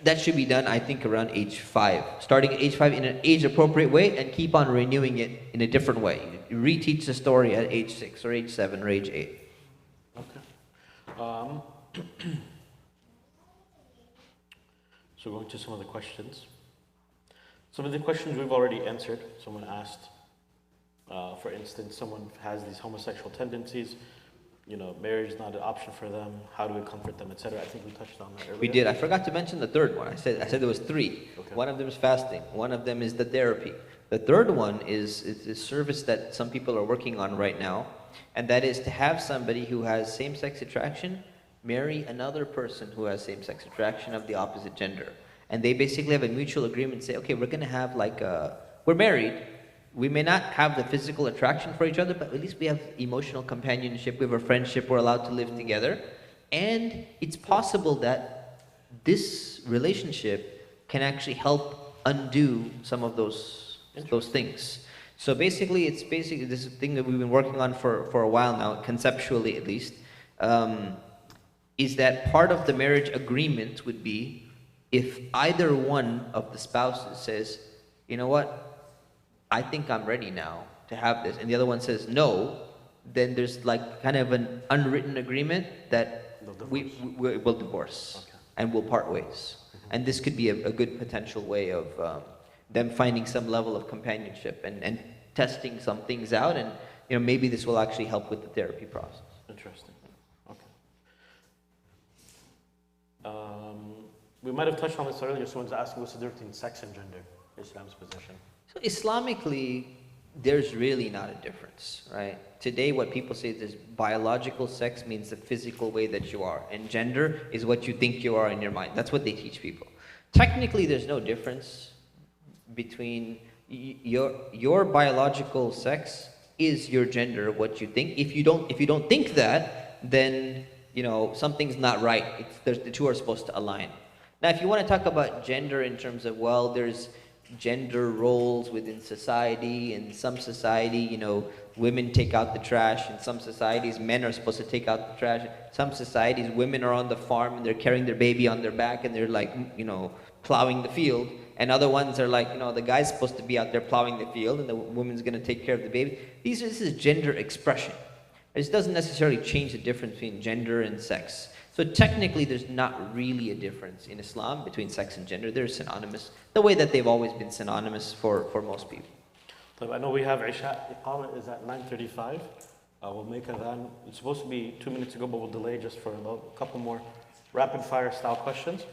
that should be done, I think, around age 5. Starting at age 5 in an age-appropriate way, and keep on renewing it in a different way. You reteach the story at age 6 or age 7 or age 8. Okay. So going to some of the questions. Some of the questions we've already answered. Someone asked, for instance, someone has these homosexual tendencies. Marriage is not an option for them. How do we comfort them, etc. I think we touched on that earlier. We did. I forgot to mention the third one. I said there was 3. Okay. One of them is fasting. One of them is the therapy. The third one is a service that some people are working on right now, and that is to have somebody who has same-sex attraction marry another person who has same-sex attraction of the opposite gender. And they basically have a mutual agreement, say, okay, we're going to have we're married. We may not have the physical attraction for each other, but at least we have emotional companionship, we have a friendship, we're allowed to live together. And it's possible that this relationship can actually help undo some of those things. So basically, it's this thing that we've been working on for a while now, conceptually at least, is that part of the marriage agreement would be if either one of the spouses says, you know what, I think I'm ready now to have this, and the other one says no, then there's like kind of an unwritten agreement that we will divorce. Okay. And we'll part ways. Mm-hmm. And this could be a good potential way of them finding some level of companionship and testing some things out, and maybe this will actually help with the therapy process. Interesting. Okay. We might have touched on this earlier. Someone's asking what's the difference between sex and gender, Islam's position. So Islamically, there's really not a difference, right? Today, what people say is biological sex means the physical way that you are, and gender is what you think you are in your mind. That's what they teach people. Technically, there's no difference between your biological sex is your gender, what you think. If you don't think that, then something's not right. The two are supposed to align. Now, if you want to talk about gender in terms of, there's gender roles within society. In some society, women take out the trash. In some societies, men are supposed to take out the trash. Some societies, women are on the farm and they're carrying their baby on their back and they're plowing the field. And other ones are the guy's supposed to be out there plowing the field and the woman's going to take care of the baby. This is gender expression. This doesn't necessarily change the difference between gender and sex. So technically, there's not really a difference in Islam between sex and gender. They're synonymous, the way that they've always been synonymous for most people. I know we have Isha. Iqamah is at 9:35. We'll make adhan. It's supposed to be 2 minutes ago, but we'll delay just for a couple more rapid-fire style questions.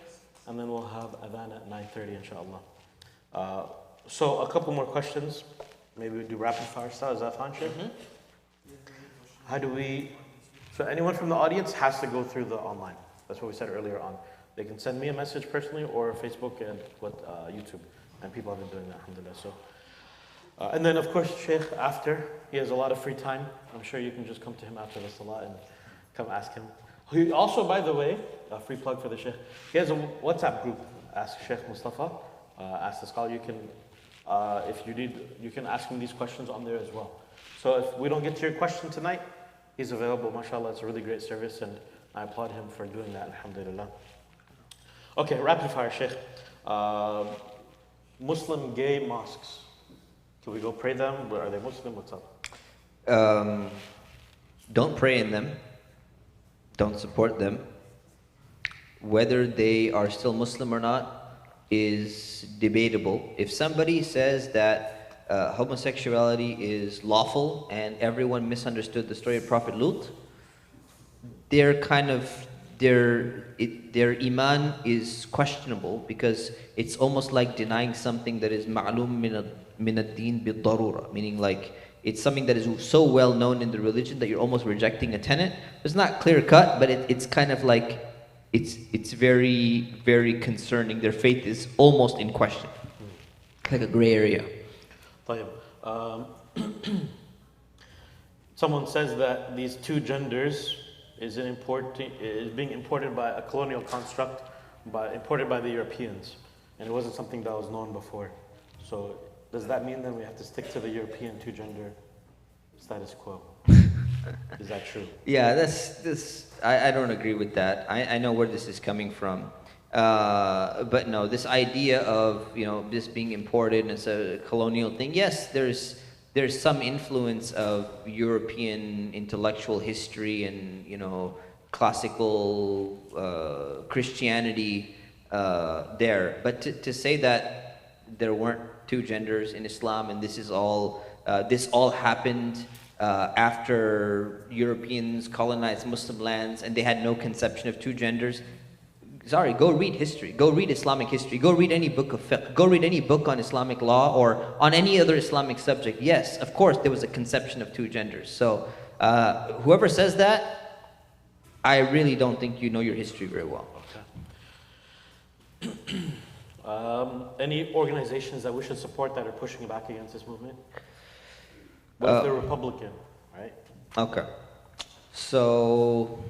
And then we'll have adhan at 9:30, inshallah. So a couple more questions. Maybe we do rapid-fire style. Is that fine, Sheikh? Mm-hmm. So anyone from the audience has to go through the online. That's what we said earlier on. They can send me a message personally or Facebook and YouTube. And people have been doing that, alhamdulillah. So, and then of course, Sheikh, after, he has a lot of free time. I'm sure you can just come to him after the salah and come ask him. He also, by the way, a free plug for the Sheikh, he has a WhatsApp group, Ask Sheikh Mustafa, Ask the Scholar. You can, if you need, you can ask him these questions on there as well. So if we don't get to your question tonight, he's available, mashallah. It's a really great service, and I applaud him for doing that, alhamdulillah. Okay, rapid fire, Sheikh. Muslim gay mosques. Can we go pray them? Are they Muslim? What's up? Don't pray in them. Don't support them. Whether they are still Muslim or not is debatable. If somebody says that homosexuality is lawful and everyone misunderstood the story of Prophet Lut, they're kind of their iman is questionable because it's almost like denying something that is ma'lum min ad-din bid-darura, meaning like it's something that is so well known in the religion that you're almost rejecting a tenet. It's not clear cut, but it's kind of like it's very, very concerning. Their faith is almost in question, like a gray area. طيب. Someone says that these two genders is being imported by a colonial construct, imported by the Europeans, and it wasn't something that was known before. So does that mean that we have to stick to the European two-gender status quo? Is that true? Yeah, I don't agree with that. I know where this is coming from. But no, this idea of, this being imported and it's a colonial thing, yes, there's some influence of European intellectual history and, classical Christianity there. But to say that there weren't two genders in Islam and this all happened after Europeans colonized Muslim lands and they had no conception of two genders. Sorry, go read history. Go read Islamic history. Go read any book of fiqh. Go read any book on Islamic law or on any other Islamic subject. Yes, of course, there was a conception of two genders. So whoever says that, I really don't think you know your history very well. Okay. Any organizations that we should support that are pushing back against this movement? What if they're Republican, right? Okay. So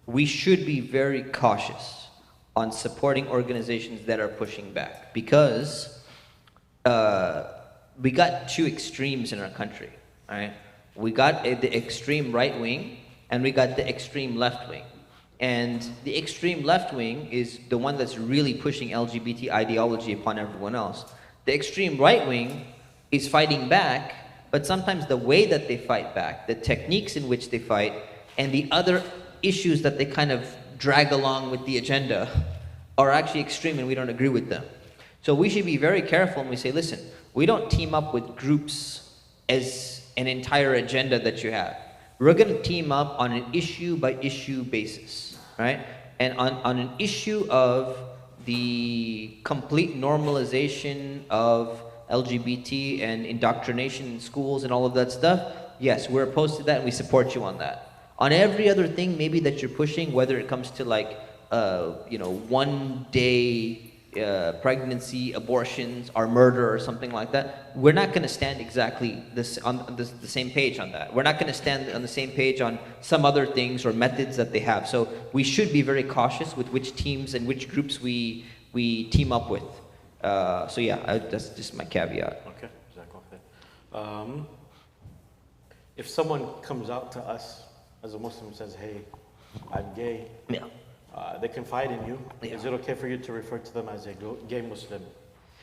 we should be very cautious on supporting organizations that are pushing back because we got two extremes in our country, right? We got the extreme right wing and we got the extreme left wing. And the extreme left wing is the one that's really pushing LGBT ideology upon everyone else. The extreme right wing is fighting back, but sometimes the way that they fight back, the techniques in which they fight, and the other issues that they kind of drag along with the agenda are actually extreme and we don't agree with them. So we should be very careful when we say, listen, we don't team up with groups as an entire agenda that you have. We're going to team up on an issue by issue basis, right? And on an issue of the complete normalization of LGBT and indoctrination in schools and all of that stuff, yes, we're opposed to that and we support you on that. On every other thing maybe that you're pushing, whether it comes to like, 1 day pregnancy, abortions, or murder or something like that, we're not going to stand exactly on the same page on that. We're not going to stand on the same page on some other things or methods that they have. So we should be very cautious with which teams and which groups we team up with. So yeah, that's just my caveat. Okay, exactly. If someone comes out to us as a Muslim and says, hey, I'm gay, Yeah. They confide in you. Yeah. Is it okay for you to refer to them as a gay Muslim?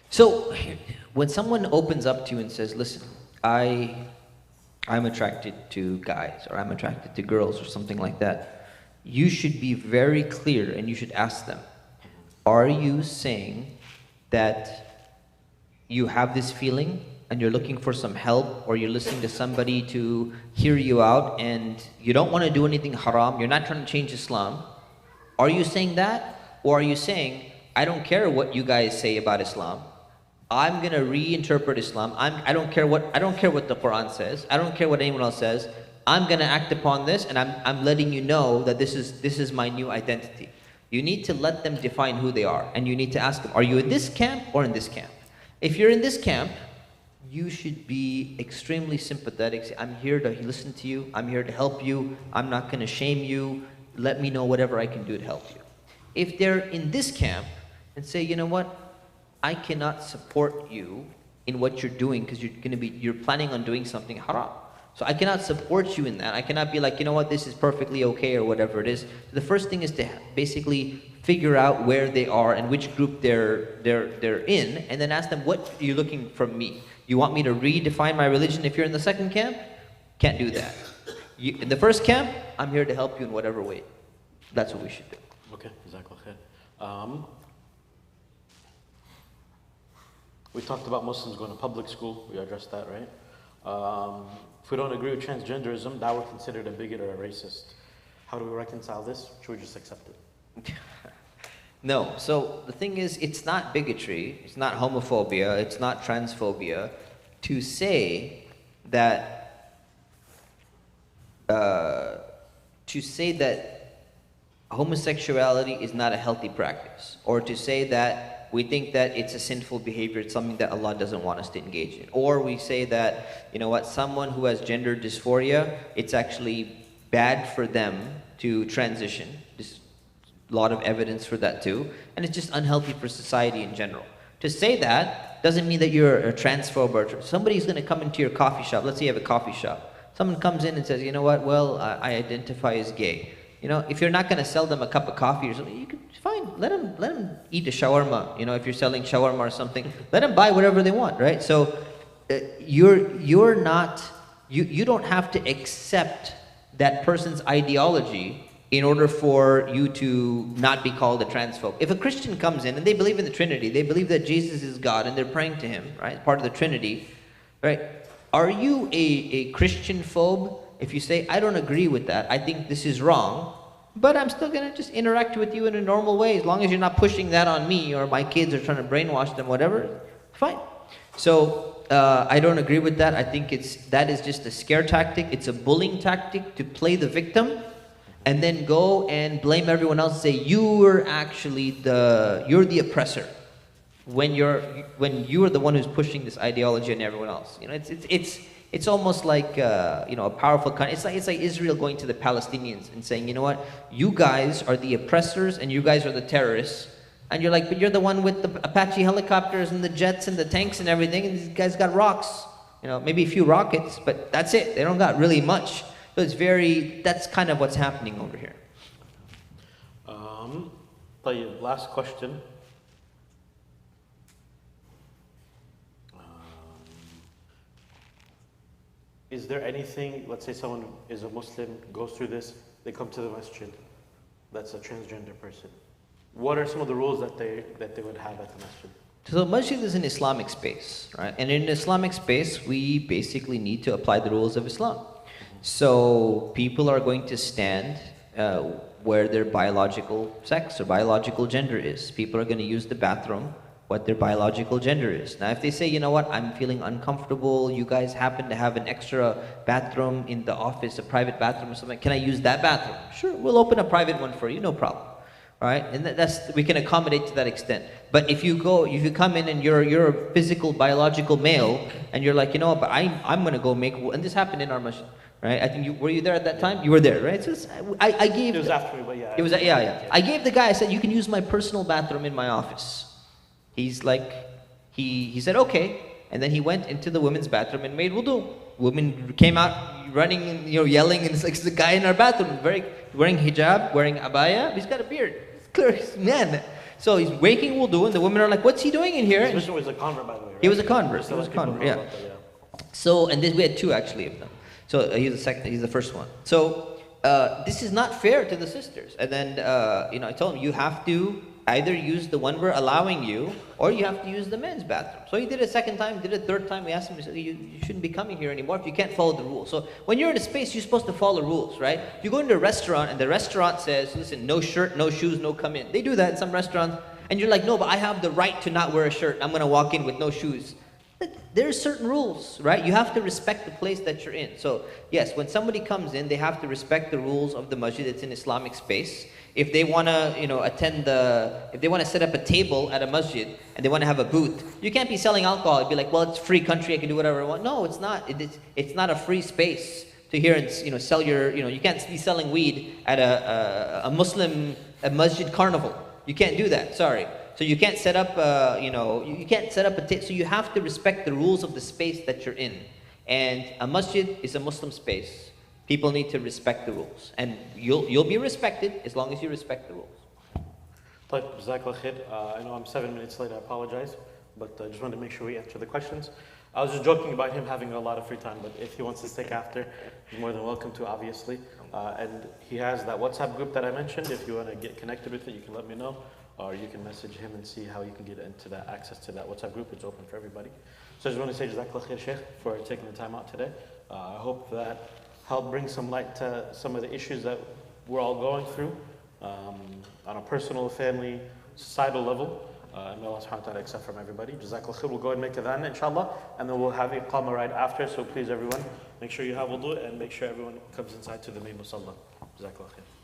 So when someone opens up to you and says, listen, I'm attracted to guys or I'm attracted to girls or something like that, you should be very clear and you should ask them, are you saying that you have this feeling and you're looking for some help or you're listening to somebody to hear you out and you don't want to do anything haram, you're not trying to change Islam? Are you saying that? Or are you saying, I don't care what you guys say about Islam. I'm going to reinterpret Islam. I don't care what the Quran says. I don't care what anyone else says. I'm going to act upon this and I'm letting you know that this is my new identity. You need to let them define who they are and you need to ask them, are you in this camp or in this camp? If you're in this camp, you should be extremely sympathetic. Say, I'm here to listen to you. I'm here to help you. I'm not going to shame you. Let me know whatever I can do to help you. If they're in this camp and say, you know what, I cannot support you in what you're doing because you're planning on doing something haram. So I cannot support you in that. I cannot be like, you know what, this is perfectly okay or whatever it is. The first thing is to basically figure out where they are and which group they're in, and then ask them, what are you looking from me? You want me to redefine my religion if you're in the second camp? Can't do that. In the first camp, I'm here to help you in whatever way. That's what we should do. Okay, jazakallah khair. We talked about Muslims going to public school. We addressed that, right? If we don't agree with transgenderism, that we're considered a bigot or a racist. How do we reconcile this? Should we just accept it? No. So the thing is, it's not bigotry, it's not homophobia, it's not transphobia to say that homosexuality is not a healthy practice, or to say that we think that it's a sinful behavior, it's something that Allah doesn't want us to engage in, or we say that, you know what, someone who has gender dysphoria, it's actually bad for them to transition. There's a lot of evidence for that too, and it's just unhealthy for society in general. To say that doesn't mean that you're a transphobe, or somebody's going to come into your coffee shop. Let's say you have a coffee shop. Someone comes in and says, you know what, well, I identify as gay. You know, if you're not going to sell them a cup of coffee or something, you can, fine, let them eat a shawarma. You know, if you're selling shawarma or something, let them buy whatever they want, right? So you don't have to accept that person's ideology in order for you to not be called a transphobe. If a Christian comes in and they believe in the Trinity, they believe that Jesus is God and they're praying to him, right? Part of the Trinity, right? Are you a Christian phobe if you say, I don't agree with that, I think this is wrong, but I'm still going to just interact with you in a normal way, as long as you're not pushing that on me or my kids are trying to brainwash them, whatever, fine. So I don't agree with that. I think that is just a scare tactic. It's a bullying tactic to play the victim and then go and blame everyone else and say you're the oppressor when you are the one who's pushing this ideology on everyone else. You know, it's almost like you know, a powerful country. It's like Israel going to the Palestinians and saying, you know what, you guys are the oppressors and you guys are the terrorists. And you're like, but you're the one with the Apache helicopters and the jets and the tanks and everything, and these guys got rocks. You know, maybe a few rockets, but that's it. They don't got really much. So that's kind of what's happening over here. طيب, last question. Is there anything, let's say someone is a Muslim, goes through this, they come to the masjid, that's a transgender person. What are some of the rules that they would have at the masjid? So masjid is an Islamic space, right? And in an Islamic space, we basically need to apply the rules of Islam. So people are going to stand where their biological sex or biological gender is. People are going to use the bathroom what their biological gender is. Now if they say, you know what, I'm feeling uncomfortable, you guys happen to have an extra bathroom in the office, a private bathroom or something, can I use that bathroom? Sure, we'll open a private one for you, no problem. All right, and we can accommodate to that extent. But if you come in and you're a physical, biological male, and you're like, you know what, but I'm gonna go make, and this happened in our masjid, right? I think were you there at that time? You were there, right? So I gave. It was after me, but yeah. It was yeah. I gave the guy. I said, you can use my personal bathroom in my office. He's like, he said okay, and then he went into the women's bathroom and made wudu. Women came out running and yelling, and it's like the guy in our bathroom, wearing hijab, wearing abaya. He's got a beard. It's clear, man. So he's making wudu, and the women are like, "What's he doing in here?" This was a convert, by the way. Right? He was a convert. He was a convert. Yeah. So and then we had two actually of them. So he's the first one. So this is not fair to the sisters. And then I told him, you have to either use the one we're allowing you, or you have to use the men's bathroom. So he did it a second time, did it a third time. We asked him, we said, you shouldn't be coming here anymore if you can't follow the rules. So when you're in a space, you're supposed to follow rules, right? You go into a restaurant and the restaurant says, listen, no shirt, no shoes, no come in. They do that in some restaurants. And you're like, no, but I have the right to not wear a shirt. I'm going to walk in with no shoes. There's certain rules, right? You have to respect the place that you're in. So yes, when somebody comes in, they have to respect the rules of the masjid. It's an Islamic space. If they want to, if they want to set up a table at a masjid and they want to have a booth, you can't be selling alcohol. It'd be like, well, it's a free country, I can do whatever I want. No, it's not. It's not a free space to hear and sell your, you can't be selling weed at a masjid carnival. You can't do that. Sorry. So you can't set up, you can't set up a table. So you have to respect the rules of the space that you're in. And a masjid is a Muslim space. People need to respect the rules, and you'll be respected as long as you respect the rules. طيب, جزاك khair. I know I'm 7 minutes late, I apologize, but I just wanted to make sure we answer the questions. I was just joking about him having a lot of free time, but if he wants to stick after, he's more than welcome to, obviously. And he has that WhatsApp group that I mentioned. If you want to get connected with it, you can let me know, or you can message him and see how you can get into that access to that WhatsApp group. It's open for everybody. So I just want to say Jazakallah khair, Sheikh, for taking the time out today. I hope that helped bring some light to some of the issues that we're all going through on a personal, family, societal level. And may Allah subhanahu wa ta'ala accept from everybody. Jazakallah khair. We'll go and make adhan, inshallah, and then we'll have iqamah right after. So please, everyone, make sure you have wudu and make sure everyone comes inside to the main musalla. Jazakallah khair.